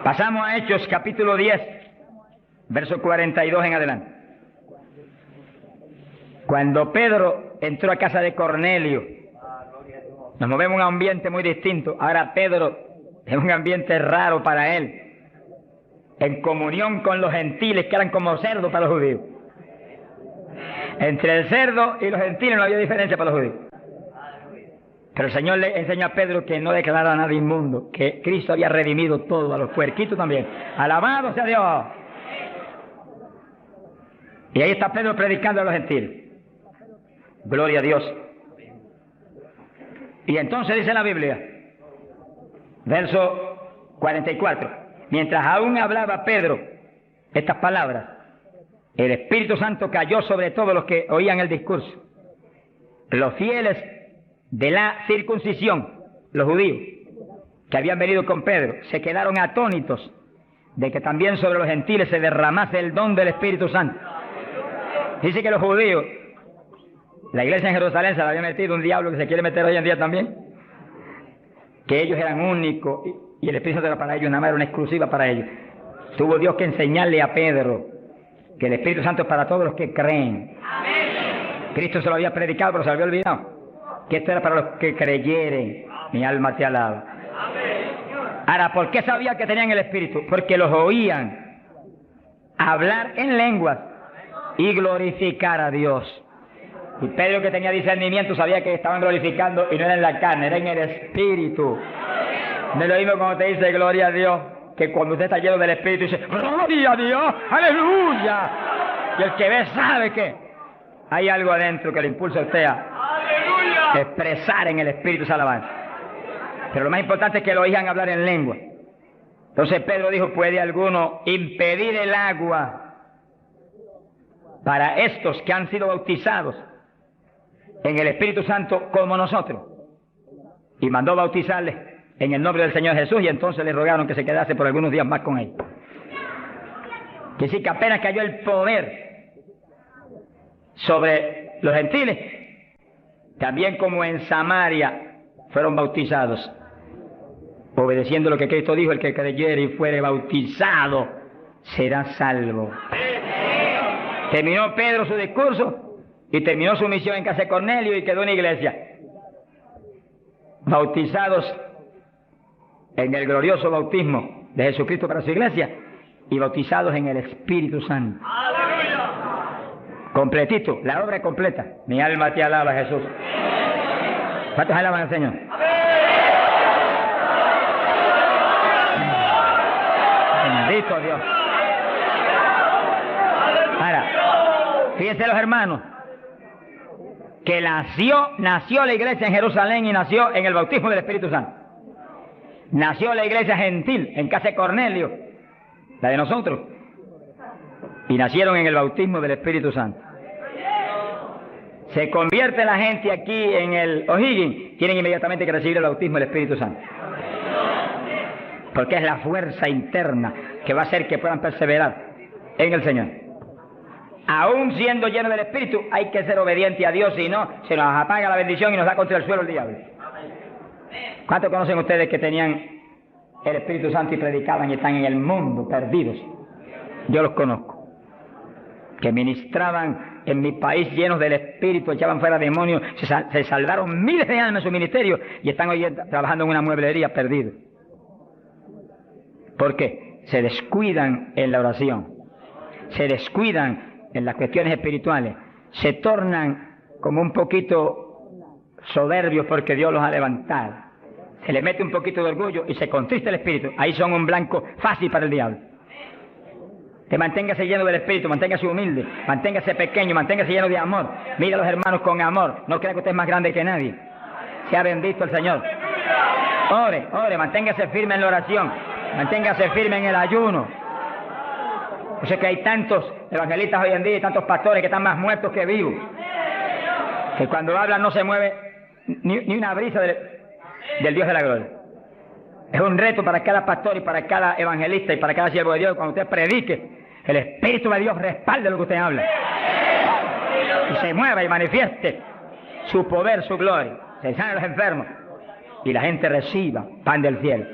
Pasamos a Hechos capítulo 10, verso 42 en adelante. Cuando Pedro entró a casa de Cornelio, nos movemos en un ambiente muy distinto. Ahora Pedro es un ambiente raro para él, en comunión con los gentiles que eran como cerdos para los judíos. Entre el cerdo y los gentiles no había diferencia para los judíos. Pero el Señor le enseñó a Pedro que no declarara nada inmundo, que Cristo había redimido todo, a los puerquitos también. Alabado sea Dios. Y ahí está Pedro predicando a los gentiles. Gloria a Dios. Y entonces dice la Biblia, verso 44, mientras aún hablaba Pedro estas palabras, el Espíritu Santo cayó sobre todos los que oían el discurso. Los fieles de la circuncisión, los judíos, que habían venido con Pedro, se quedaron atónitos de que también sobre los gentiles se derramase el don del Espíritu Santo. Dice que los judíos, la iglesia en Jerusalén se la había metido un diablo que se quiere meter hoy en día también, que ellos eran únicos y el Espíritu Santo era para ellos, nada más era una exclusiva para ellos. Tuvo Dios que enseñarle a Pedro que el Espíritu Santo es para todos los que creen. Amén. Cristo se lo había predicado, pero se lo había olvidado. Que esto era para los que creyeren. Mi alma te alaba. Amén. Ahora, ¿por qué sabía que tenían el Espíritu? Porque los oían hablar en lenguas y glorificar a Dios. Y Pedro, que tenía discernimiento, sabía que estaban glorificando y no era en la carne, era en el Espíritu. No es lo mismo cuando te dice gloria a Dios, que cuando usted está lleno del Espíritu dice gloria a Dios, aleluya. Y el que ve sabe que hay algo adentro que le impulsa a usted a expresar en el Espíritu esa alabanza. Pero lo más importante es que lo oigan hablar en lengua. Entonces Pedro dijo, ¿puede alguno impedir el agua para estos que han sido bautizados en el Espíritu Santo como nosotros? Y mandó bautizarles en el nombre del Señor Jesús, y entonces le rogaron que se quedase por algunos días más con él. Que sí, que apenas cayó el poder sobre los gentiles, también como en Samaria fueron bautizados. obedeciendo lo que Cristo dijo, el que creyere y fuere bautizado será salvo. Terminó Pedro su discurso y terminó su misión en casa de Cornelio y quedó en la iglesia. Bautizados en el glorioso bautismo de Jesucristo para su iglesia y bautizados en el Espíritu Santo. Completito, la obra es completa. Mi alma te alaba, Jesús. ¿Cuántos alaban al Señor? Bendito Dios. Ahora, fíjense los hermanos, que nació la iglesia en Jerusalén y nació en el bautismo del Espíritu Santo. Nació la iglesia gentil en casa de Cornelio, la de nosotros, y nacieron en el bautismo del Espíritu Santo. Se convierte la gente aquí en el O'Higgins, tienen inmediatamente que recibir el bautismo del Espíritu Santo. Porque es la fuerza interna que va a hacer que puedan perseverar en el Señor. Aún siendo lleno del Espíritu, hay que ser obediente a Dios, si no, se nos apaga la bendición y nos da contra el suelo el diablo. ¿Cuántos conocen ustedes que tenían el Espíritu Santo y predicaban y están en el mundo perdidos? Yo los conozco. Que ministraban en mi país llenos del Espíritu, echaban fuera demonios, se salvaron miles de almas en su ministerio y están hoy trabajando en una mueblería perdidos. ¿Por qué? Se descuidan en la oración, se descuidan en las cuestiones espirituales, se tornan como un poquito soberbios porque Dios los ha levantado. Se le mete un poquito de orgullo y se contrista el espíritu. Ahí son un blanco fácil para el diablo. Que manténgase lleno del Espíritu, manténgase humilde, manténgase pequeño, manténgase lleno de amor. Mira a los hermanos con amor. No crea que usted es más grande que nadie. Sea bendito el Señor. Ore, manténgase firme en la oración, manténgase firme en el ayuno. O sea que hay tantos evangelistas hoy en día y tantos pastores que están más muertos que vivos. Que cuando hablan no se mueve ni una brisa del Dios de la gloria. Es un reto para cada pastor y para cada evangelista y para cada siervo de Dios. Cuando usted predique, el Espíritu de Dios respalde lo que usted habla. Y se mueva y manifieste su poder, su gloria. Se sanen los enfermos y la gente reciba pan del cielo.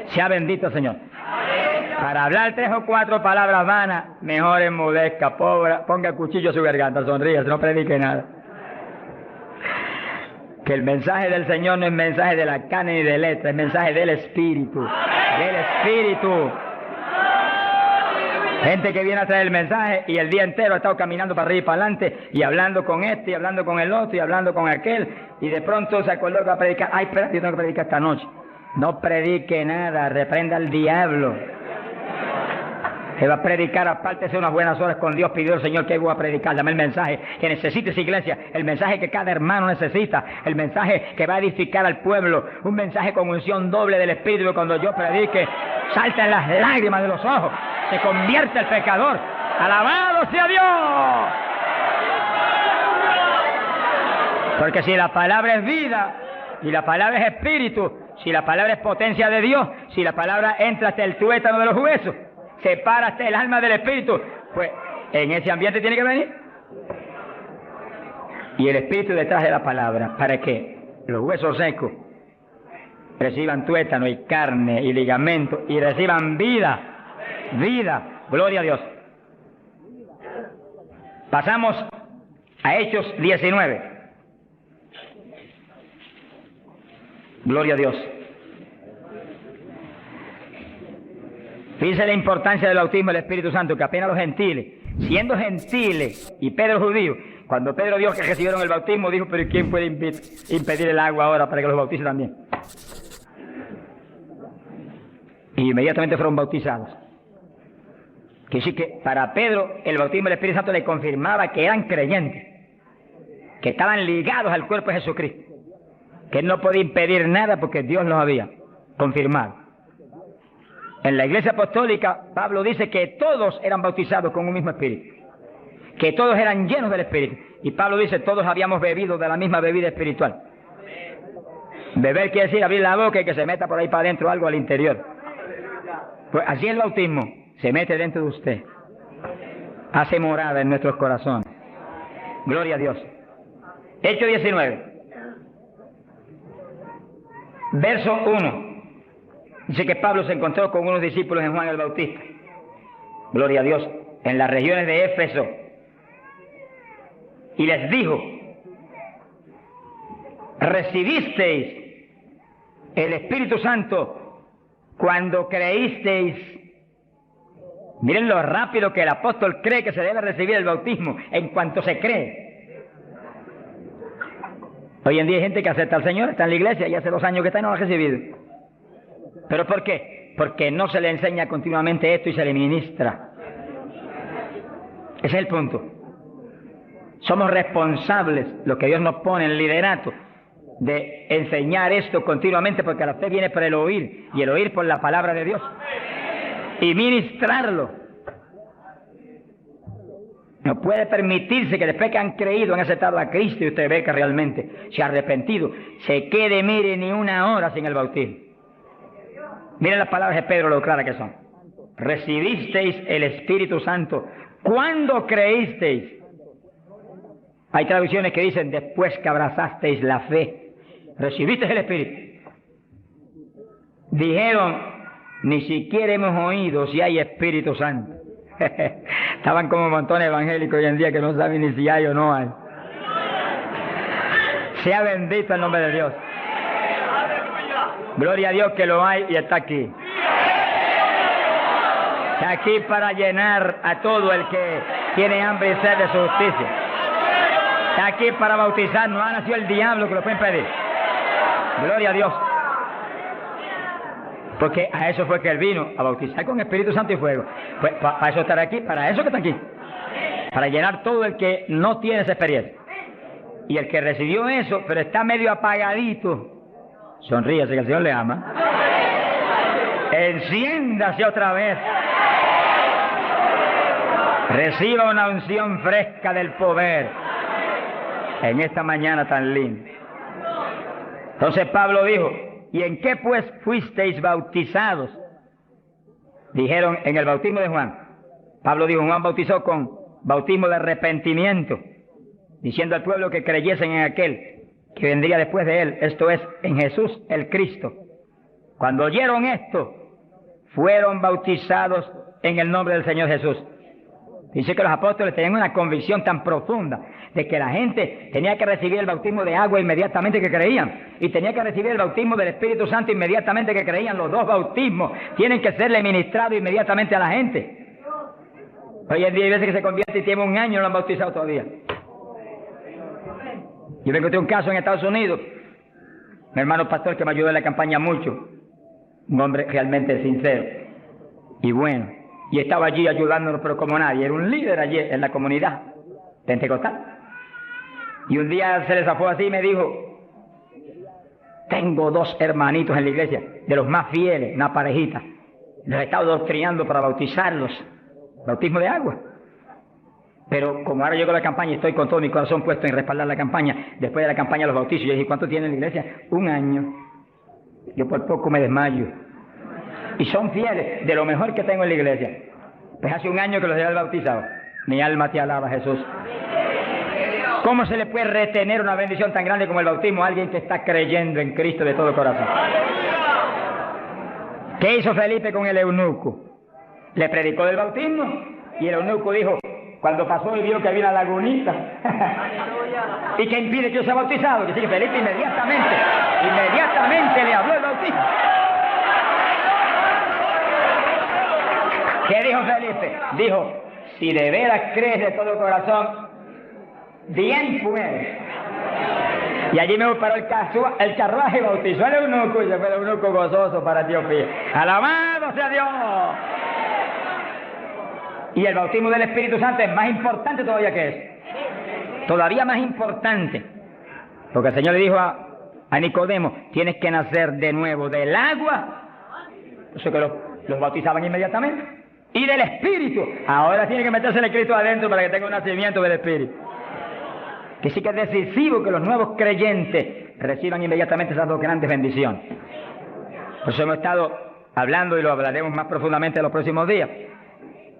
Sea bendito el Señor. Para hablar 3 o 4 palabras vanas, mejor enmudezca, ponga el cuchillo a su garganta, sonríe, no predique nada. Que el mensaje del Señor no es mensaje de la carne ni de letra, es mensaje del Espíritu. Del Espíritu. Gente que viene a traer el mensaje y el día entero ha estado caminando para arriba y para adelante y hablando con este y hablando con el otro y hablando con aquel y de pronto se acordó que va a predicar. Ay, espérate, yo tengo que predicar esta noche. No predique nada, reprenda al diablo. Que va a predicar, apártese unas buenas horas con Dios, pidió el Señor que voy a predicar, dame el mensaje que necesita esa iglesia, el mensaje que cada hermano necesita, el mensaje que va a edificar al pueblo, un mensaje con unción doble del Espíritu, que cuando yo predique, salten las lágrimas de los ojos, se convierte el pecador, alabado sea Dios. Porque si la palabra es vida, y la palabra es espíritu, si la palabra es potencia de Dios, si la palabra entra hasta el tuétano de los huesos, separa hasta el alma del espíritu, pues en ese ambiente tiene que venir. Y el espíritu detrás de la palabra, para que los huesos secos reciban tuétano y carne y ligamento y reciban vida, vida, gloria a Dios. Pasamos a Hechos 19. Gloria a Dios. Fíjense la importancia del bautismo del Espíritu Santo, que apenas los gentiles, siendo gentiles y Pedro judío, cuando Pedro vio que recibieron el bautismo, dijo, pero ¿quién puede impedir el agua ahora para que los bautice también? Y inmediatamente fueron bautizados. Que sí que para Pedro el bautismo del Espíritu Santo le confirmaba que eran creyentes, que estaban ligados al cuerpo de Jesucristo, que él no podía impedir nada porque Dios los había confirmado. En la iglesia apostólica, Pablo dice que todos eran bautizados con un mismo espíritu, que todos eran llenos del espíritu. Y Pablo dice, todos habíamos bebido de la misma bebida espiritual. Beber quiere decir abrir la boca y que se meta por ahí para adentro algo al interior. Pues así el bautismo se mete dentro de usted, hace morada en nuestros corazones. Gloria a Dios. Hechos 19, verso 1. Dice que Pablo se encontró con unos discípulos en Juan el Bautista, gloria a Dios, en las regiones de Éfeso, y les dijo: ¿recibisteis el Espíritu Santo cuando creísteis? Miren lo rápido que el apóstol cree que se debe recibir el bautismo, en cuanto se cree. Hoy en día hay gente que acepta al Señor, está en la iglesia y hace 2 años que está y no lo ha recibido. ¿Pero por qué? Porque no se le enseña continuamente esto y se le ministra. Ese es el punto. Somos responsables, lo que Dios nos pone en el liderato, de enseñar esto continuamente, porque la fe viene por el oír, y el oír por la palabra de Dios, y ministrarlo. No puede permitirse que después que han creído, han aceptado a Cristo, y usted ve que realmente se ha arrepentido, se quede, mire, ni una hora sin el bautismo. Miren las palabras de Pedro, lo claras que son. Recibisteis el Espíritu Santo cuando creísteis. Hay traducciones que dicen: después que abrazasteis la fe, recibisteis el Espíritu. Dijeron: ni siquiera hemos oído si hay Espíritu Santo. Estaban como montones evangélicos hoy en día que no saben ni si hay o no hay. Sea bendito el nombre de Dios. Gloria a Dios que lo hay y está aquí. Está aquí para llenar a todo el que tiene hambre y sed de su justicia. Está aquí para bautizar. No ha nacido el diablo que lo puede impedir. Gloria a Dios. Porque a eso fue que Él vino, a bautizar con Espíritu Santo y fuego. Pues para eso estar aquí, para eso que está aquí. Para llenar todo el que no tiene esa experiencia. Y el que recibió eso, pero está medio apagadito, sonríase que el Señor le ama. Enciéndase otra vez. Reciba una unción fresca del poder en esta mañana tan linda. Entonces Pablo dijo: ¿y en qué pues fuisteis bautizados? Dijeron: en el bautismo de Juan. Pablo dijo: Juan bautizó con bautismo de arrepentimiento, diciendo al pueblo que creyesen en aquel que vendría después de él, esto es, en Jesús el Cristo. Cuando oyeron esto, fueron bautizados en el nombre del Señor Jesús. Dice que los apóstoles tenían una convicción tan profunda de que la gente tenía que recibir el bautismo de agua inmediatamente que creían, y tenía que recibir el bautismo del Espíritu Santo inmediatamente que creían. Los dos bautismos tienen que serle ministrados inmediatamente a la gente. Hoy en día hay veces que se convierte y tiene 1 año y no lo han bautizado todavía. Yo me encontré un caso en Estados Unidos, mi hermano pastor que me ayudó en la campaña mucho, un hombre realmente sincero y bueno, y estaba allí ayudándonos, pero como nadie, era un líder allí en la comunidad pentecostal. Y un día se le zafó así y me dijo: tengo 2 hermanitos en la iglesia, de los más fieles, una parejita, los he estado doctrinando para bautizarlos, bautismo de agua. Pero como ahora llegó la campaña y estoy con todo mi corazón puesto en respaldar la campaña, después de la campaña los bautizos. Yo dije: ¿cuánto tiene en la iglesia? 1 año. Yo por poco me desmayo. Y son fieles, de lo mejor que tengo en la iglesia. Pues hace 1 año que los he bautizado. Mi alma te alaba, Jesús. ¿Cómo se le puede retener una bendición tan grande como el bautismo a alguien que está creyendo en Cristo de todo corazón? ¿Qué hizo Felipe con el eunuco? Le predicó del bautismo y el eunuco dijo, cuando pasó y vio que había una lagunita, ¿y qué impide que yo sea bautizado? Que sí, que Felipe inmediatamente le habló el bautismo. ¿Qué dijo Felipe? Dijo, si de veras crees de todo corazón, bien puedes. Y allí me paró el carruaje y bautizó al eunuco, y se fue el eunuco gozoso para Etiopía. ¡Alabado sea Dios! Y el bautismo del Espíritu Santo es más importante todavía que eso. Todavía más importante. Porque el Señor le dijo a Nicodemo, tienes que nacer de nuevo del agua. Eso que los bautizaban inmediatamente. Y del Espíritu. Ahora tiene que meterse el Espíritu adentro para que tenga un nacimiento del Espíritu. Que sí que es decisivo que los nuevos creyentes reciban inmediatamente esas 2 grandes bendiciones. Por eso hemos estado hablando y lo hablaremos más profundamente en los próximos días.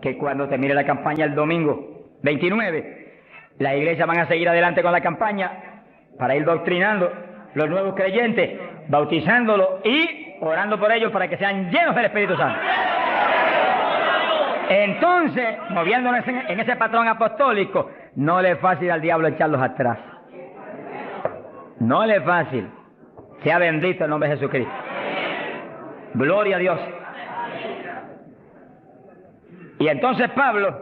Que cuando termine la campaña el domingo 29, la iglesia van a seguir adelante con la campaña para ir doctrinando los nuevos creyentes, bautizándolos y orando por ellos para que sean llenos del Espíritu Santo. Entonces, moviéndonos en ese patrón apostólico, no le es fácil al diablo echarlos atrás. No le es fácil. Sea bendito el nombre de Jesucristo. Gloria a Dios. Y entonces Pablo,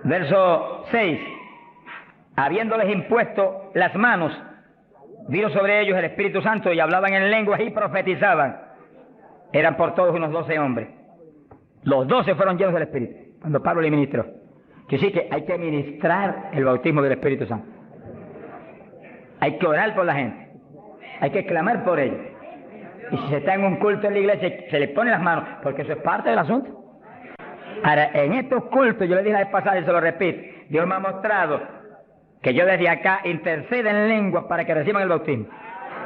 verso 6, habiéndoles impuesto las manos, vino sobre ellos el Espíritu Santo y hablaban en lenguas y profetizaban. Eran por todos unos 12 hombres. Los 12 fueron llenos del Espíritu, cuando Pablo le ministró. Que sí que hay que ministrar el bautismo del Espíritu Santo. Hay que orar por la gente. Hay que clamar por ellos. Y si se está en un culto en la iglesia, se le pone las manos, porque eso es parte del asunto. Ahora, en estos cultos, yo le dije la vez pasada y se lo repito, Dios me ha mostrado que yo desde acá intercedo en lenguas para que reciban el bautismo.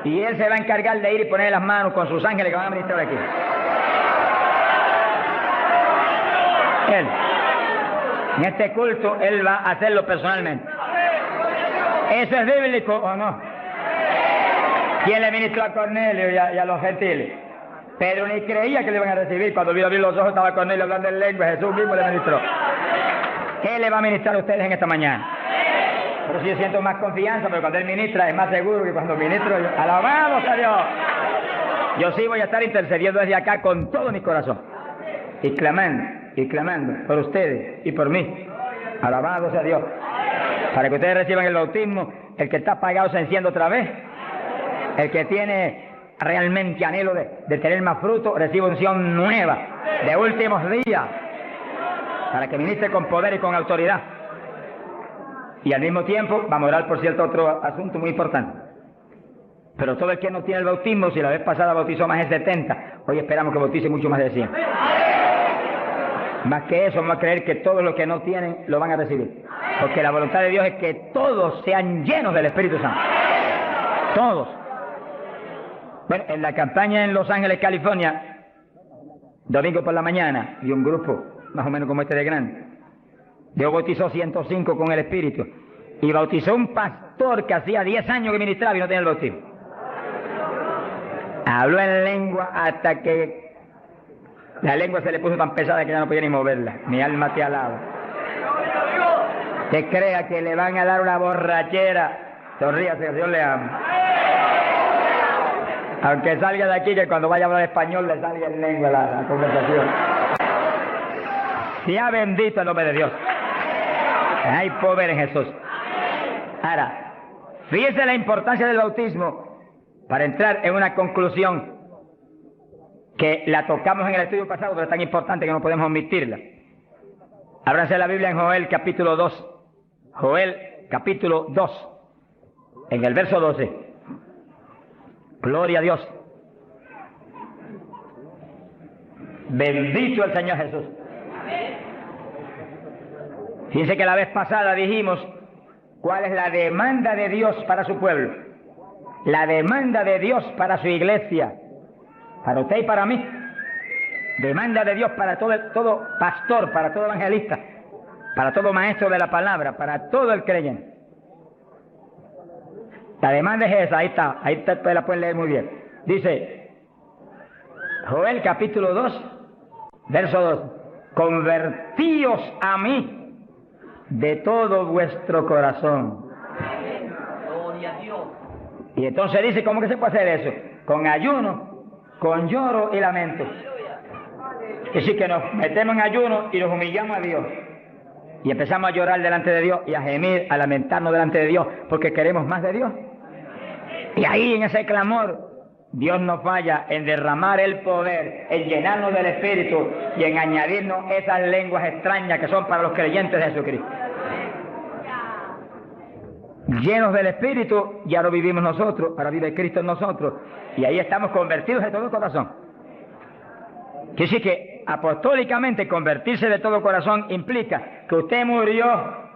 Y Él se va a encargar de ir y poner las manos con sus ángeles que van a ministrar aquí. Él, en este culto, Él va a hacerlo personalmente. ¿Eso es bíblico o no? ¿Quién le ministró a Cornelio y a los gentiles? Pedro ni creía que le iban a recibir. Cuando vio abrir los ojos estaba Cornelio hablando en lengua. Jesús mismo le ministró. ¿Qué le va a ministrar a ustedes en esta mañana? Pero sí yo siento más confianza, pero cuando Él ministra es más seguro que cuando ministro yo. ¡Alabado sea Dios! Yo sí voy a estar intercediendo desde acá con todo mi corazón. Y clamando por ustedes y por mí. Alabado sea Dios. Para que ustedes reciban el bautismo, el que está apagado se enciende otra vez. El que tiene realmente anhelo de tener más fruto, recibe unción nueva, de últimos días, para que ministre con poder y con autoridad. Y al mismo tiempo, vamos a orar por cierto otro asunto muy importante. Pero todo el que no tiene el bautismo, si la vez pasada bautizó más de 70, hoy esperamos que bautice mucho más de 100. Más que eso, vamos a creer que todos los que no tienen lo van a recibir. Porque la voluntad de Dios es que todos sean llenos del Espíritu Santo. Todos. Bueno, en la campaña en Los Ángeles, California, domingo por la mañana, y un grupo más o menos como este de grande, Dios bautizó 105 con el Espíritu. Y bautizó un pastor que hacía 10 años que ministraba y no tenía el bautismo. Habló en lengua hasta que la lengua se le puso tan pesada que ya no podía ni moverla. Mi alma te alaba. Que crea que le van a dar una borrachera. Sonríase, Dios le ama. Aunque salga de aquí, que cuando vaya a hablar español le salga en lengua la conversación. Sea bendito el nombre de Dios. Hay poder en Jesús. Ahora, fíjese la importancia del bautismo para entrar en una conclusión que la tocamos en el estudio pasado, pero es tan importante que no podemos omitirla. Ábranse la Biblia en Joel capítulo 2. Joel capítulo 2, en el verso 12. Gloria a Dios. Bendito el Señor Jesús. Fíjense que la vez pasada dijimos cuál es la demanda de Dios para su pueblo. La demanda de Dios para su iglesia. Para usted y para mí. Demanda de Dios para todo pastor, para todo evangelista, para todo maestro de la palabra, para todo el creyente. La demanda es esa, ahí usted la puede leer muy bien. Dice, Joel capítulo 2, verso 2, convertíos a mí de todo vuestro corazón. Y entonces dice, ¿cómo que se puede hacer eso? Con ayuno, con lloro y lamento. Es decir, que nos metemos en ayuno y nos humillamos a Dios. Y empezamos a llorar delante de Dios y a gemir, a lamentarnos delante de Dios, porque queremos más de Dios. Y ahí en ese clamor, Dios no falla en derramar el poder, en llenarnos del Espíritu y en añadirnos esas lenguas extrañas que son para los creyentes de Jesucristo. Llenos del Espíritu, ya lo vivimos nosotros, ahora vive Cristo en nosotros, y ahí estamos convertidos de todo corazón. Quiere decir que apostólicamente convertirse de todo corazón implica que usted murió,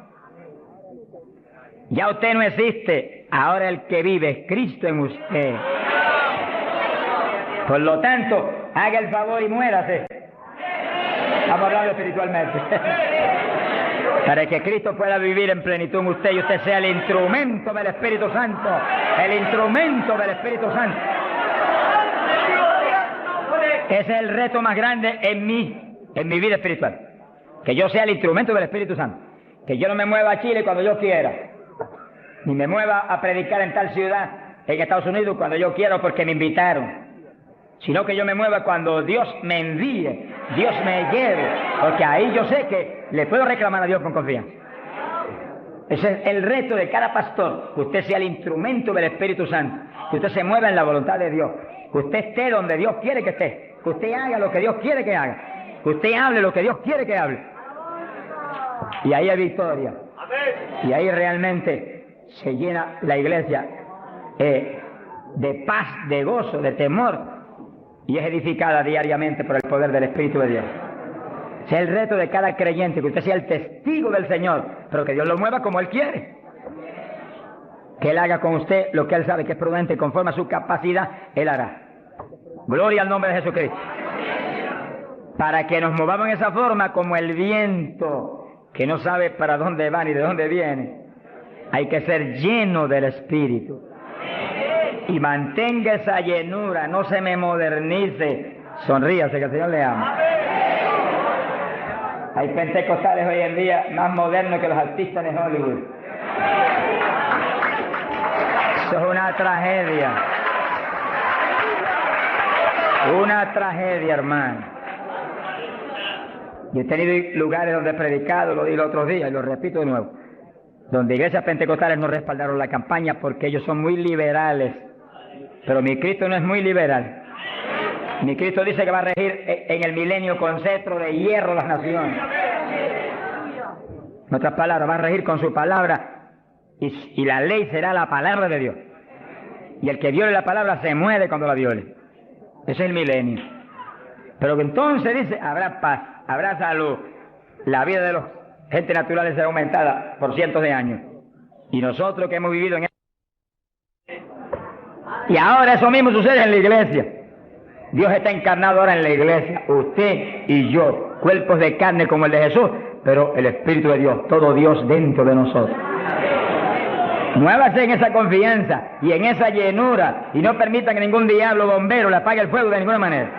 ya usted no existe, ahora el que vive es Cristo en usted. Por lo tanto, haga el favor y muérase. Vamos a hablar espiritualmente. Para que Cristo pueda vivir en plenitud en usted y usted sea el instrumento del Espíritu Santo. El instrumento del Espíritu Santo. Ese es el reto más grande en mi vida espiritual. Que yo sea el instrumento del Espíritu Santo. Que yo no me mueva a Chile cuando yo quiera, ni me mueva a predicar en tal ciudad en Estados Unidos cuando yo quiero porque me invitaron, sino que yo me mueva cuando Dios me envíe, Dios me lleve, porque ahí yo sé que le puedo reclamar a Dios con confianza. Ese es el reto de cada pastor, que usted sea el instrumento del Espíritu Santo, que usted se mueva en la voluntad de Dios, que usted esté donde Dios quiere que esté, que usted haga lo que Dios quiere que haga, que usted hable lo que Dios quiere que hable. Y ahí hay victoria. Y ahí realmente se llena la iglesia de paz, de gozo, de temor, y es edificada diariamente por el poder del Espíritu de Dios. Ese es el reto de cada creyente, que usted sea el testigo del Señor, pero que Dios lo mueva como Él quiere. Que Él haga con usted lo que Él sabe que es prudente, conforme a su capacidad, Él hará. Gloria al nombre de Jesucristo. Para que nos movamos en esa forma como el viento, que no sabe para dónde va ni de dónde viene. Hay que ser lleno del Espíritu. Y mantenga esa llenura, no se me modernice. Sonríase, que el Señor le ama. Hay pentecostales hoy en día más modernos que los artistas de Hollywood. Eso es una tragedia. Una tragedia, hermano. Yo he tenido lugares donde he predicado, lo di los otros días y lo repito de nuevo, donde iglesias pentecostales no respaldaron la campaña porque ellos son muy liberales. Pero mi Cristo no es muy liberal. Mi Cristo dice que va a regir en el milenio con cetro de hierro las naciones. En otras palabras, va a regir con su palabra y la ley será la palabra de Dios. Y el que viole la palabra se muere cuando la viole. Ese es el milenio. Pero que entonces dice, habrá paz, habrá salud. La vida de los gente naturales será aumentada por cientos de años. Y nosotros que hemos vivido en y ahora eso mismo sucede en la iglesia. Dios está encarnado ahora en la iglesia, usted y yo, cuerpos de carne como el de Jesús, pero el Espíritu de Dios, todo Dios dentro de nosotros. Muévase en esa confianza y en esa llenura y no permita que ningún diablo bombero le apague el fuego de ninguna manera.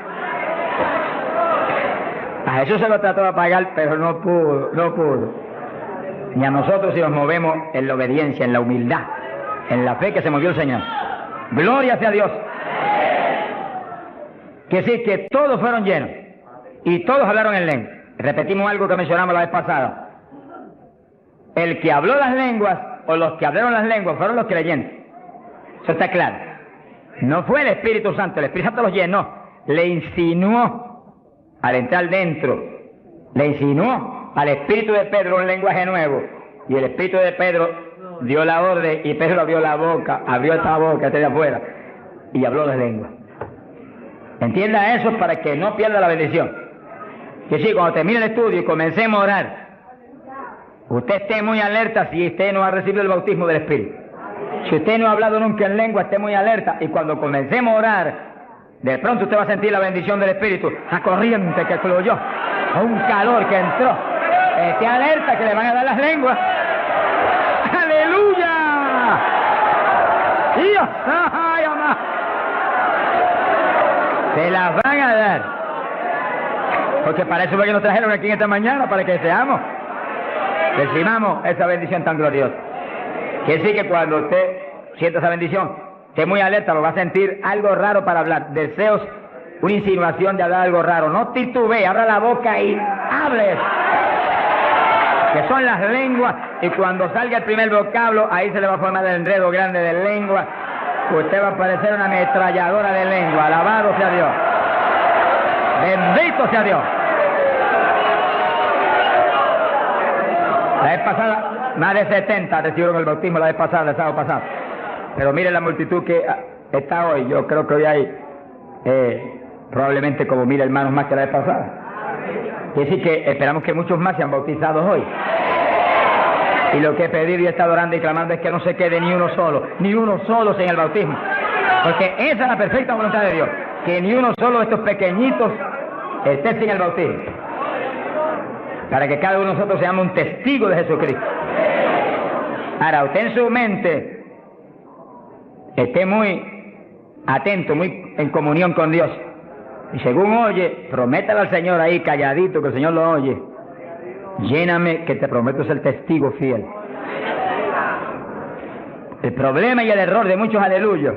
A Jesús se lo trató de apagar, pero no pudo. Ni a nosotros si nos movemos en la obediencia, en la humildad, en la fe que se movió el Señor. Gloria sea a Dios. Que sí, que todos fueron llenos y todos hablaron en lengua. Repetimos algo que mencionamos la vez pasada. El que habló las lenguas o los que hablaron las lenguas fueron los creyentes. Eso está claro. No fue el Espíritu Santo, el Espíritu Santo los llenó, le insinuó al entrar dentro, le insinuó al Espíritu de Pedro un lenguaje nuevo, y el Espíritu de Pedro dio la orden y Pedro abrió la boca, abrió esta boca de afuera y habló las lenguas. Entienda eso para que no pierda la bendición. Que sí, cuando termine el estudio y comencemos a orar, usted esté muy alerta si usted no ha recibido el bautismo del Espíritu. Si usted no ha hablado nunca en lengua, esté muy alerta. Y cuando comencemos a orar, de pronto usted va a sentir la bendición del Espíritu, la corriente que fluyó, un calor que entró. Esté alerta que le van a dar las lenguas. ¡Aleluya! ¡Dios! ¡Ay, amá! Se las van a dar. Porque para eso fue que nos trajeron aquí en esta mañana, para que seamos, recibamos esa bendición tan gloriosa. Quiere decir que cuando usted sienta esa bendición, esté muy alerta, lo va a sentir algo raro para hablar, deseos, una insinuación de hablar algo raro. No titubee, abra la boca y hable. Que son las lenguas, y cuando salga el primer vocablo, ahí se le va a formar el enredo grande de lengua. Usted va a parecer una ametralladora de lengua. Alabado sea Dios. Bendito sea Dios. La vez pasada, más de 70 recibieron el bautismo la vez pasada, el sábado pasado. Pero mire la multitud que está hoy. Yo creo que hoy hay probablemente como 1000 hermanos más que la vez pasada. Quiere decir que esperamos que muchos más sean bautizados hoy. Y lo que he pedido y he estado orando y clamando es que no se quede ni uno solo sin el bautismo. Porque esa es la perfecta voluntad de Dios. Que ni uno solo de estos pequeñitos esté sin el bautismo. Para que cada uno de nosotros seamos un testigo de Jesucristo. Ahora, usted en su mente esté muy atento, muy en comunión con Dios. Y según oye, prométale al Señor ahí calladito, que el Señor lo oye. Lléname, que te prometo ser testigo fiel. El problema y el error de muchos aleluyos,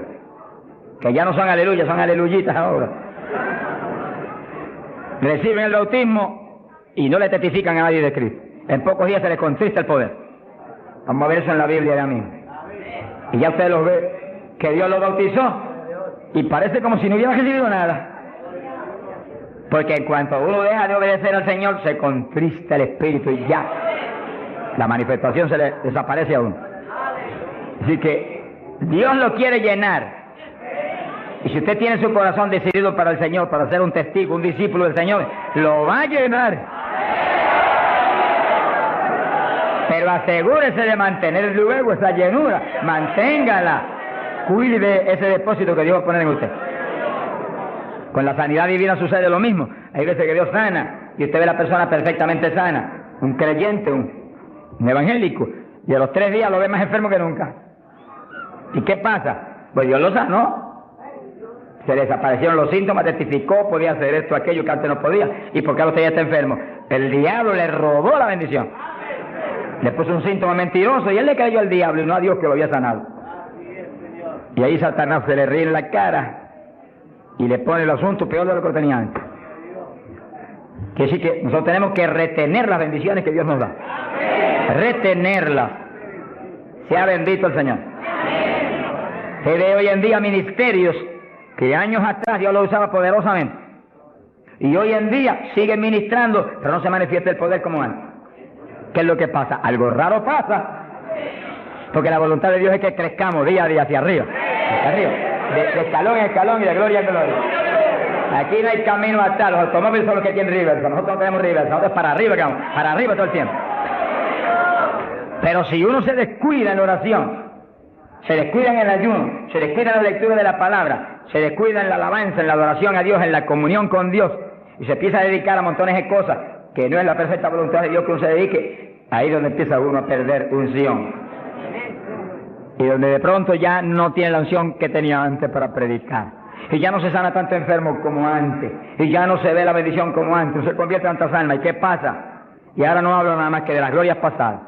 que ya no son aleluyas, son aleluyitas ahora, reciben el bautismo y no le testifican a nadie de Cristo. En pocos días se les contrista el poder. Vamos a ver eso en la Biblia ya mismo. Y ya usted los ve, que Dios los bautizó y parece como si no hubiera recibido nada. Porque en cuanto uno deja de obedecer al Señor, se contrista el Espíritu y ya la manifestación se le desaparece a uno. Así que Dios lo quiere llenar. Y si usted tiene su corazón decidido para el Señor, para ser un testigo, un discípulo del Señor, lo va a llenar. Pero asegúrese de mantener luego esa llenura, manténgala, cuide ese depósito que Dios va a poner en usted. Con la sanidad divina sucede lo mismo. Hay veces que Dios sana y usted ve a la persona perfectamente sana, un creyente, un evangélico, y a los 3 días lo ve más enfermo que nunca. ¿Y qué pasa? Pues Dios lo sanó. Se desaparecieron los síntomas, testificó, podía hacer esto, aquello que antes no podía. ¿Y por qué usted ya está enfermo? El diablo le robó la bendición. Le puso un síntoma mentiroso y él le creyó al diablo y no a Dios que lo había sanado. Y ahí Satanás se le ríe en la cara y le pone el asunto peor de lo que tenía antes. Quiere decir que nosotros tenemos que retener las bendiciones que Dios nos da. Retenerlas. Sea bendito el Señor. Se ve hoy en día ministerios que años atrás Dios los usaba poderosamente. Y hoy en día siguen ministrando, pero no se manifiesta el poder como antes. ¿Qué es lo que pasa? Algo raro pasa. Porque la voluntad de Dios es que crezcamos día a día hacia arriba. Hacia arriba. De escalón en escalón y de gloria en gloria. Aquí no hay camino atrás. Los automóviles son los que tienen reversa. Nosotros no tenemos reversa. Nosotros para arriba, vamos. Para arriba todo el tiempo. Pero si uno se descuida en la oración, se descuida en el ayuno, se descuida en la lectura de la palabra, se descuida en la alabanza, en la adoración a Dios, en la comunión con Dios, y se empieza a dedicar a montones de cosas que no es la perfecta voluntad de Dios que uno se dedique, ahí es donde empieza uno a perder unción. Y donde de pronto ya no tiene la unción que tenía antes para predicar. Y ya no se sana tanto enfermo como antes. Y ya no se ve la bendición como antes. No se convierte en tantas almas. ¿Y qué pasa? Y ahora no hablo nada más que de las glorias pasadas.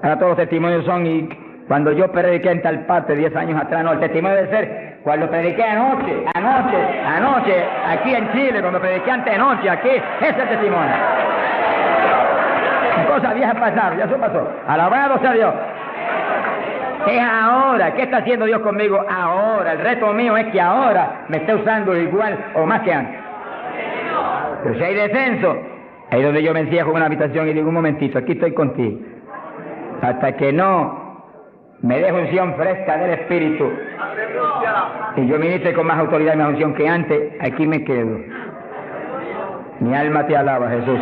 Ahora todos los testimonios son, y cuando yo prediqué en tal parte 10 años atrás, no, el testimonio debe ser cuando prediqué anoche, aquí en Chile, cuando prediqué antenoche, aquí, ese es el testimonio. Cosas viejas pasaron, ya eso pasó. Alabado sea Dios. Es ahora. ¿Qué está haciendo Dios conmigo ahora? El reto mío es que ahora me esté usando igual o más que antes. Pero si hay descenso, ahí es donde yo me encierro en una habitación y digo, un momentito, aquí estoy contigo. Hasta que no me dejo unción fresca del Espíritu y yo ministre con más autoridad y más unción que antes, aquí me quedo. Mi alma te alaba, Jesús.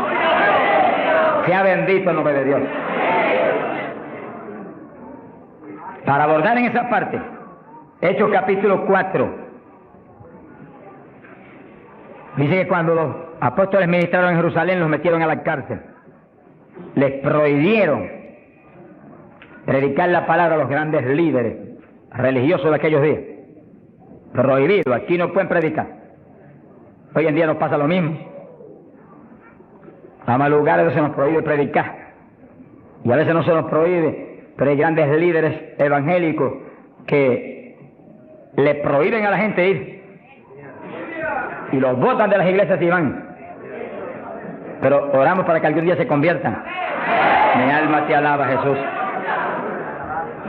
Sea bendito el nombre de Dios. Para abordar en esa parte, Hechos capítulo 4, dice que cuando los apóstoles ministraron en Jerusalén, los metieron a la cárcel. Les prohibieron predicar la palabra a los grandes líderes religiosos de aquellos días. Prohibido, aquí no pueden predicar. Hoy en día nos pasa lo mismo. A más lugares se nos prohíbe predicar. Y a veces no se nos prohíbe. Pero hay grandes líderes evangélicos que le prohíben a la gente ir. Y los botan de las iglesias y van. Pero oramos para que algún día se conviertan. Mi alma te alaba, Jesús.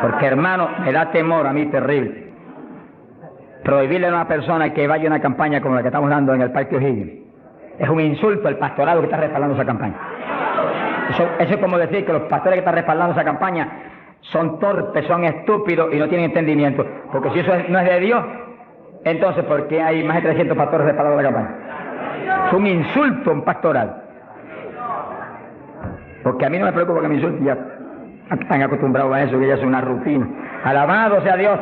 Porque, hermano, me da temor a mí terrible. Prohibirle a una persona que vaya a una campaña como la que estamos dando en el Parque O'Higgins. Es un insulto al pastorado que está respaldando esa campaña. Eso es como decir que los pastores que están respaldando esa campaña son torpes, son estúpidos y no tienen entendimiento. Porque si eso no es de Dios, entonces ¿por qué hay más de 300 pastores respaldando la campaña? Es un insulto a un pastoral. Porque a mí no me preocupa que me insulten, ya están acostumbrados a eso, que ya es una rutina. Alabado sea Dios.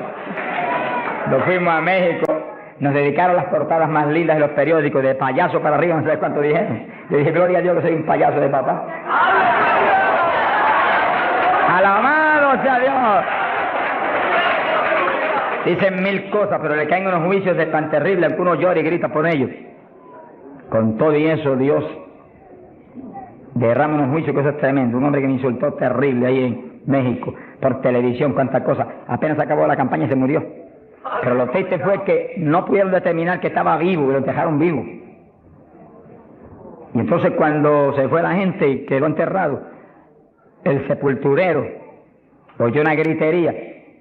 Nos fuimos a México, nos dedicaron las portadas más lindas de los periódicos, de payaso para arriba, no sé cuánto dijeron. Yo dije, gloria a Dios que soy un payaso de papá. Alabado sea Dios. Dicen 1000 cosas, pero le caen unos juicios de tan terribles que uno llora y grita por ellos. Con todo y eso, Dios derrama unos juicios, que eso es tremendo. Un hombre que me insultó terrible ahí en México, por televisión, cuántas cosas. Apenas acabó la campaña y se murió. Pero lo triste fue que no pudieron determinar que estaba vivo y lo dejaron vivo. Y entonces cuando se fue la gente y quedó enterrado, el sepulturero oyó una gritería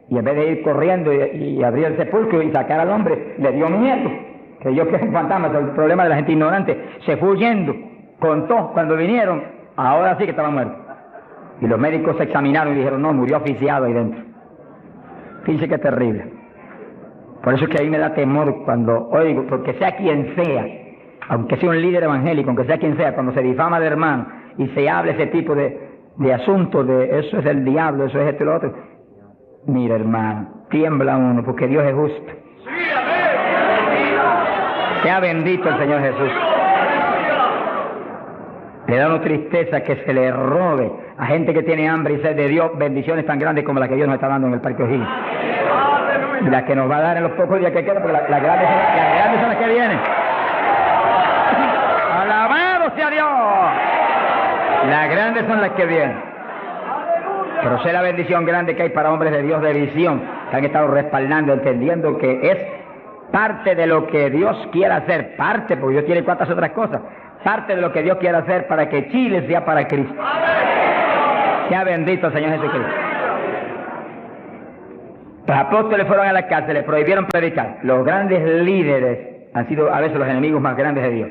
y en vez de ir corriendo y abrir el sepulcro y sacar al hombre, le dio miedo. Creyó que era un fantasma. El problema de la gente ignorante, se fue huyendo. Contó cuando vinieron, ahora sí que estaba muerto. Y los médicos se examinaron y dijeron, no, murió asfixiado ahí dentro. Fíjense qué terrible. Por eso es que a mí me da temor cuando oigo, porque sea quien sea, aunque sea un líder evangélico, aunque sea quien sea, cuando se difama de hermano y se habla ese tipo de asuntos, de eso es el diablo, eso es esto y lo otro. Mira, hermano, tiembla uno, porque Dios es justo. Sea bendito el Señor Jesús. Le da una tristeza que se le robe a gente que tiene hambre y sed de Dios bendiciones tan grandes como las que Dios nos está dando en el Parque O'Higgins. Y las que nos va a dar en los pocos días que quedan, porque las grandes son las que vienen. ¡Alabado sea Dios! Las grandes son las que vienen. Pero sé la bendición grande que hay para hombres de Dios de visión, que han estado respaldando, entendiendo que es parte de lo que Dios quiere hacer, parte, porque Dios tiene cuantas otras cosas, parte de lo que Dios quiere hacer para que Chile sea para Cristo. Sea bendito el Señor Jesucristo. Los apóstoles fueron a la cárcel, les prohibieron predicar. Los grandes líderes han sido a veces los enemigos más grandes de Dios.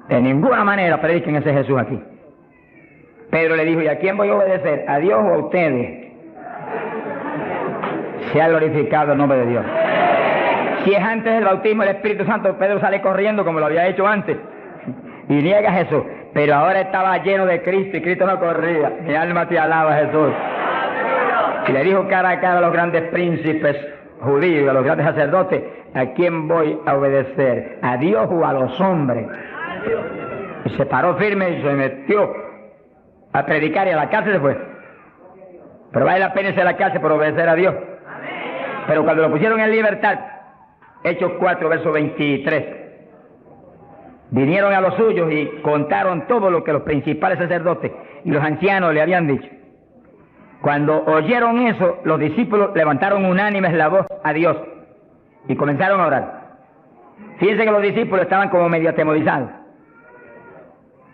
De ninguna manera prediquen ese Jesús aquí. Pedro le dijo, ¿y a quién voy a obedecer? ¿A Dios o a ustedes? Sea glorificado el nombre de Dios. Si es antes del bautismo del Espíritu Santo, Pedro sale corriendo como lo había hecho antes y niega a Jesús. Pero ahora estaba lleno de Cristo y Cristo no corría. Mi alma te alaba, Jesús. Y le dijo cara a cara a los grandes príncipes judíos, a los grandes sacerdotes, ¿a quién voy a obedecer? ¿A Dios o a los hombres? Y se paró firme y se metió a predicar y a la cárcel se fue. Pero vale la pena irse a la cárcel por obedecer a Dios. Pero cuando lo pusieron en libertad, Hechos 4, verso 23, vinieron a los suyos y contaron todo lo que los principales sacerdotes y los ancianos le habían dicho. Cuando oyeron eso, los discípulos levantaron unánimes la voz a Dios y comenzaron a orar. Fíjense que los discípulos estaban como medio atemorizados.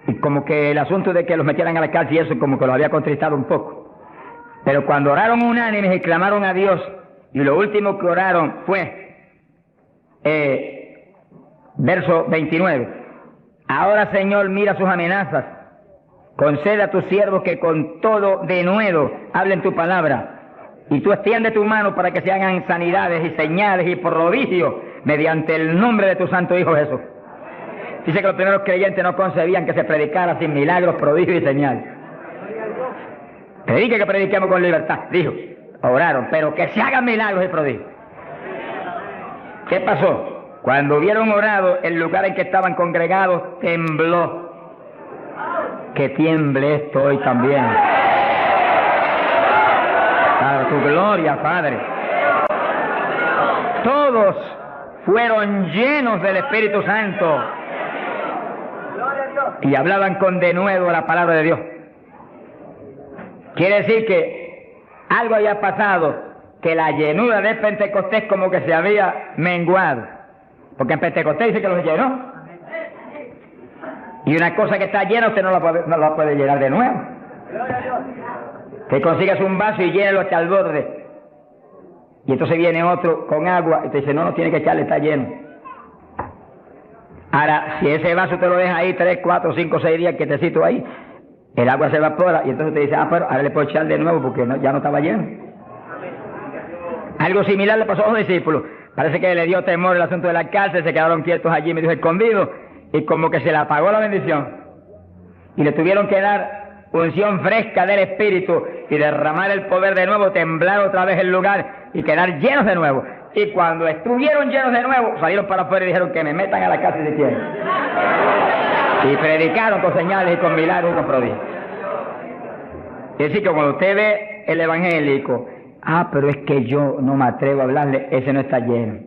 Y como que el asunto de que los metieran a la cárcel y eso como que los había contristado un poco. Pero cuando oraron unánimes y clamaron a Dios, y lo último que oraron fue, verso 29, ahora Señor mira sus amenazas, concede a tus siervos que con todo denuedo hablen tu palabra, y tú extiende tu mano para que se hagan sanidades y señales y prodigios mediante el nombre de tu santo Hijo Jesús. Dice que los primeros creyentes no concebían que se predicara sin milagros, prodigios y señales. Predique que prediquemos con libertad, dijo. Oraron, pero que se hagan milagros y prodigios. ¿Qué pasó? Cuando hubieron orado, el lugar en que estaban congregados tembló. Que tiemble esto hoy también. Para tu gloria, Padre. Todos fueron llenos del Espíritu Santo y hablaban con denuedo la palabra de Dios. Quiere decir que algo había pasado, que la llenura de Pentecostés como que se había menguado, porque en Pentecostés dice que los llenó, y una cosa que está llena usted no la puede llenar de nuevo. Que consigas un vaso y llénelo hasta el borde, y entonces viene otro con agua y te dice no tiene que echarle, está lleno. Ahora, si ese vaso te lo deja ahí 3, 4, 5, 6 días quietecito ahí, el agua se evapora y entonces te dice, pero ahora le puedo echar de nuevo porque ya no estaba lleno. Algo similar le pasó a los discípulos. Parece que le dio temor el asunto de la cárcel, se quedaron quietos allí, me dijo escondidos, y como que se le apagó la bendición. Y le tuvieron que dar unción fresca del Espíritu y derramar el poder de nuevo, temblar otra vez el lugar y quedar llenos de nuevo. Y cuando estuvieron llenos de nuevo, salieron para afuera y dijeron que me metan a la cárcel si quieren. Y predicaron con señales y con milagros y con prodigios. Es decir, que cuando usted ve el evangélico, pero es que yo no me atrevo a hablarle, ese no está lleno.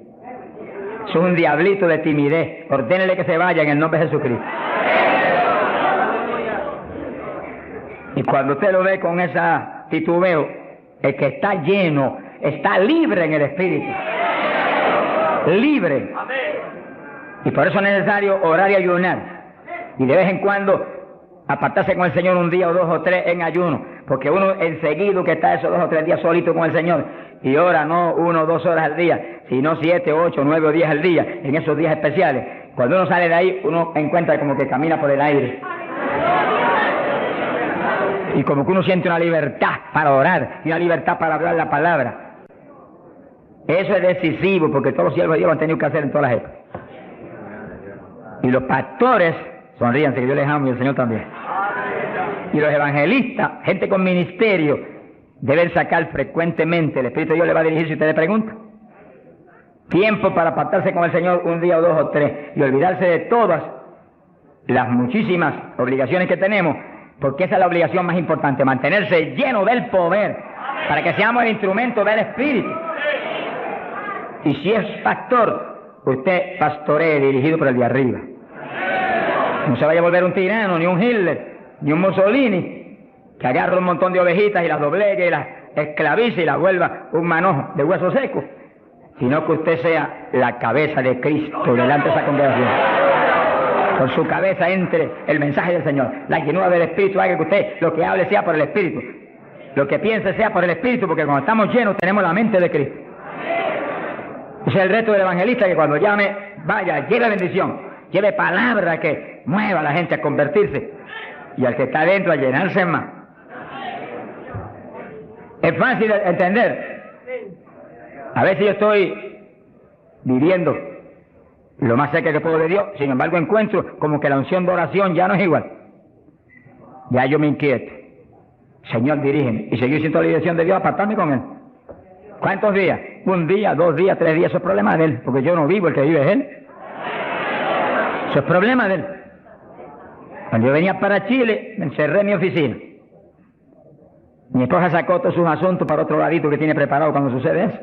Es un diablito de timidez. Ordénele que se vaya en el nombre de Jesucristo. Y cuando usted lo ve con esa titubeo, el que está lleno, está libre en el Espíritu. Libre. Y por eso es necesario orar y ayunar. Y de vez en cuando apartarse con el Señor un día o dos o tres en ayuno. Porque uno enseguida que está esos 2 o 3 días solito con el Señor y ora no 1 o 2 horas al día, sino 7, 8, 9 o 10 al día, en esos días especiales. Cuando uno sale de ahí, uno encuentra como que camina por el aire. Y como que uno siente una libertad para orar y una libertad para hablar la palabra. Eso es decisivo porque todos los siervos de Dios lo han tenido que hacer en todas las épocas. Y los pastores, sonríanse que yo les amo y el Señor también. Y los evangelistas, gente con ministerio, deben sacar frecuentemente, el Espíritu de Dios le va a dirigir si usted le pregunta. Tiempo para apartarse con el Señor un día o 2 o 3 y olvidarse de todas las muchísimas obligaciones que tenemos, porque esa es la obligación más importante, mantenerse lleno del poder, para que seamos el instrumento del Espíritu. Y si es pastor, usted pastoree dirigido por el de arriba. No se vaya a volver un tirano, ni un Hitler, ni un Mussolini, que agarre un montón de ovejitas y las doblegue y las esclavice y las vuelva un manojo de hueso seco, sino que usted sea la cabeza de Cristo delante de esa congregación. Con su cabeza entre el mensaje del Señor. La llenura del Espíritu haga que usted lo que hable sea por el Espíritu, lo que piense sea por el Espíritu, porque cuando estamos llenos tenemos la mente de Cristo. Ese es el reto del evangelista, que cuando llame, vaya, lleve bendición, lleve palabra que mueva a la gente a convertirse y al que está adentro a llenarse más. Es fácil de entender. A veces yo estoy viviendo lo más cerca que puedo de Dios, sin embargo encuentro como que la unción de oración ya no es igual. Ya yo me inquieto. Señor, dirígeme. Y seguir siendo la dirección de Dios, apartarme con Él. ¿Cuántos días? 1 día, 2 días, 3 días. Eso es problema de Él, porque yo no vivo, el que vive es Él. Eso es problema de Él. Cuando yo venía para Chile, me encerré en mi oficina. Mi esposa sacó todos sus asuntos para otro ladito que tiene preparado cuando sucede eso.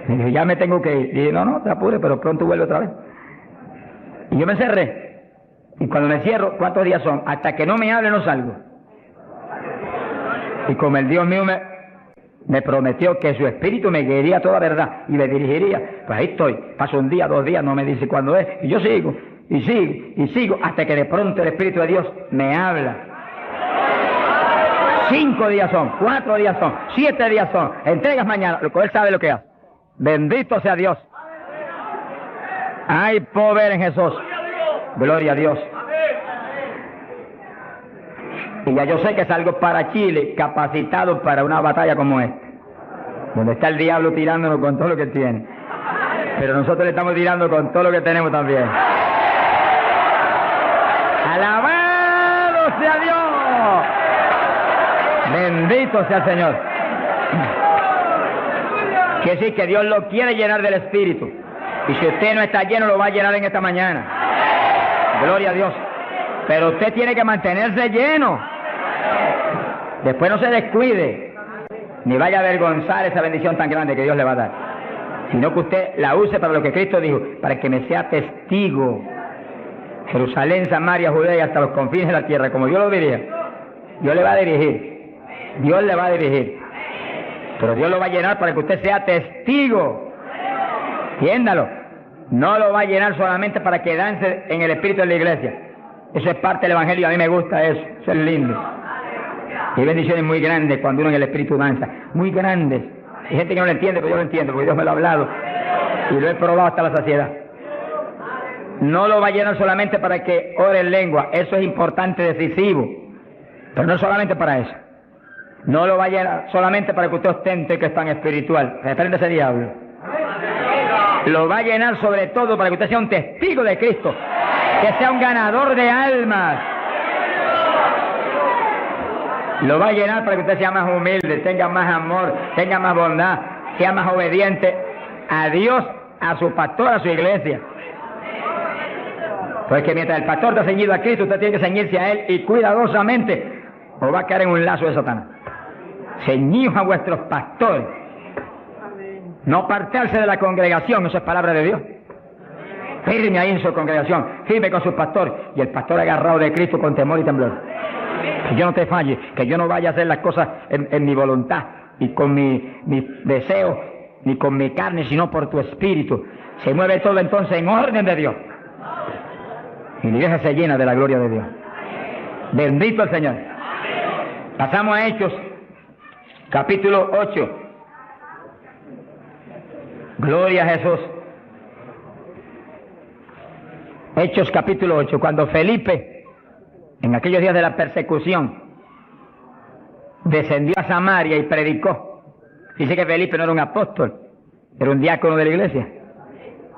Y dije, ya me tengo que ir. Y dije, no, te apures, pero pronto vuelvo otra vez. Y yo me encerré. Y cuando me cierro, ¿cuántos días son? Hasta que no me hable, no salgo. Y como el Dios mío me prometió que su espíritu me guiaría a toda verdad y me dirigiría, pues ahí estoy. Paso 1 día, 2 días, no me dice cuándo es. Y yo sigo, y sigo, y sigo, hasta que de pronto el Espíritu de Dios me habla. 5 días son, 4 días son, 7 días son. Entregas mañana, lo que Él sabe lo que hace. Bendito sea Dios. Hay poder en Jesús. Gloria a Dios. Y ya yo sé que salgo para Chile capacitado para una batalla como esta, donde está el diablo tirándonos con todo lo que tiene, pero nosotros le estamos tirando con todo lo que tenemos también. ¡Alabado sea Dios! Bendito sea el Señor. Quiere decir que Dios lo quiere llenar del Espíritu, y si usted no está lleno, lo va a llenar en esta mañana. Gloria a Dios. Pero usted tiene que mantenerse lleno. Después no se descuide, ni vaya a avergonzar esa bendición tan grande que Dios le va a dar, sino que usted la use para lo que Cristo dijo, para que me sea testigo. Jerusalén, Samaria, Judea y hasta los confines de la tierra, como Dios lo diría. Dios le va a dirigir. Dios le va a dirigir. Pero Dios lo va a llenar para que usted sea testigo. Entiéndalo. No lo va a llenar solamente para que dance en el espíritu de la iglesia. Eso es parte del evangelio, a mí me gusta eso. Eso es lindo. Hay bendiciones muy grandes cuando uno en el espíritu danza. Muy grandes. Hay gente que no lo entiende, pero yo lo entiendo, porque Dios me lo ha hablado. Y lo he probado hasta la saciedad. No lo va a llenar solamente para que ore en lengua. Eso es importante, decisivo. Pero no solamente para eso. No lo va a llenar solamente para que usted ostente que es tan espiritual. Reprende ese diablo. Lo va a llenar sobre todo para que usted sea un testigo de Cristo. Que sea un ganador de almas. Lo va a llenar para que usted sea más humilde, tenga más amor, tenga más bondad, sea más obediente a Dios, a su pastor, a su iglesia. Pues que mientras el pastor está ceñido a Cristo, usted tiene que ceñirse a Él y cuidadosamente, o va a caer en un lazo de Satanás. Ceñidos a vuestros pastores. No apartarse de la congregación, eso es palabra de Dios. Firme ahí en su congregación, firme con su pastor, y el pastor agarrado de Cristo con temor y temblor. Que yo no te falle, que yo no vaya a hacer las cosas en mi voluntad y con mi deseo, ni con mi carne, sino por tu espíritu. Se mueve todo entonces en orden de Dios. Y mi iglesia se llena de la gloria de Dios. Bendito el Señor. Pasamos a Hechos, capítulo 8. Gloria a Jesús. Hechos capítulo 8, cuando Felipe, en aquellos días de la persecución, descendió a Samaria y predicó. Dice que Felipe no era un apóstol, era un diácono de la iglesia,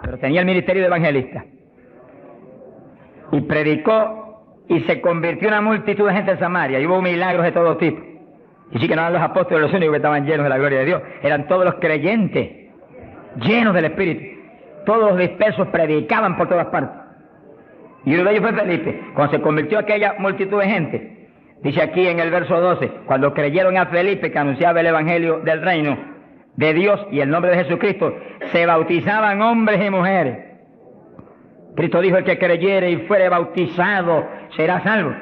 pero tenía el ministerio de evangelista. Y predicó y se convirtió una multitud de gente en Samaria, y hubo milagros de todo tipo. Y sí que no eran los apóstoles los únicos que estaban llenos de la gloria de Dios, eran todos los creyentes, llenos del Espíritu. Todos los dispersos predicaban por todas partes. Y uno de ellos fue Felipe. Cuando se convirtió aquella multitud de gente, dice aquí en el verso 12, cuando creyeron a Felipe que anunciaba el evangelio del reino de Dios y el nombre de Jesucristo, se bautizaban hombres y mujeres. Cristo dijo: el que creyere y fuere bautizado será salvo.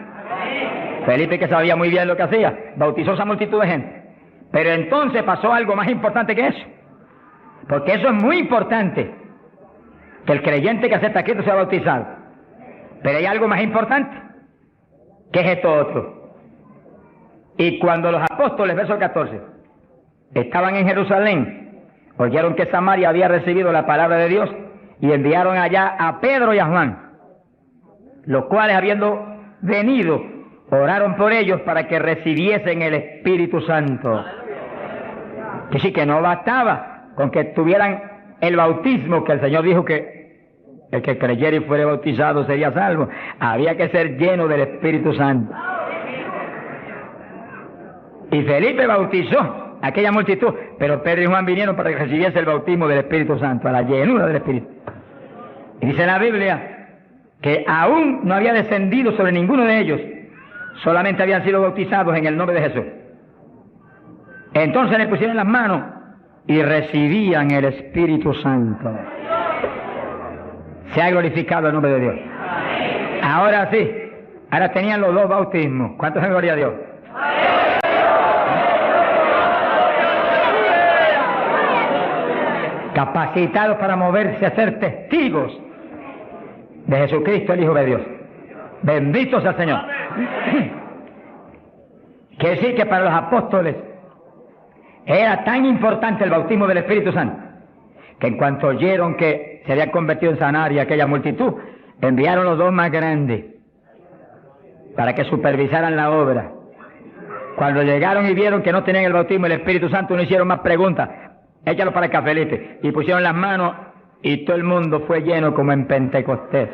Felipe, que sabía muy bien lo que hacía, bautizó a esa multitud de gente. Pero entonces pasó algo más importante que eso, porque eso es muy importante, que el creyente que acepta a Cristo sea bautizado. Pero hay algo más importante, que es esto otro. Y cuando los apóstoles, verso 14, estaban en Jerusalén, oyeron que Samaria había recibido la palabra de Dios, y enviaron allá a Pedro y a Juan, los cuales, habiendo venido, oraron por ellos para que recibiesen el Espíritu Santo. Que sí, que no bastaba con que tuvieran el bautismo, que el Señor dijo que el que creyera y fuere bautizado sería salvo. Había que ser lleno del Espíritu Santo. Y Felipe bautizó a aquella multitud, pero Pedro y Juan vinieron para que recibiese el bautismo del Espíritu Santo, a la llenura del Espíritu. Y dice la Biblia que aún no había descendido sobre ninguno de ellos, solamente habían sido bautizados en el nombre de Jesús. Entonces le pusieron las manos y recibían el Espíritu Santo. Se ha glorificado el nombre de Dios. Ahora sí, ahora tenían los dos bautismos. ¿Cuántos en gloria a Dios? Capacitados para moverse a ser testigos de Jesucristo, el Hijo de Dios. Bendito sea el Señor. Quiere decir que para los apóstoles era tan importante el bautismo del Espíritu Santo, que en cuanto oyeron que se había convertido en Samaria aquella multitud, enviaron los dos más grandes para que supervisaran la obra. Cuando llegaron y vieron que no tenían el bautismo del Espíritu Santo, no hicieron más preguntas. Échalo para acá, Felipe. Y pusieron las manos y todo el mundo fue lleno como en Pentecostés.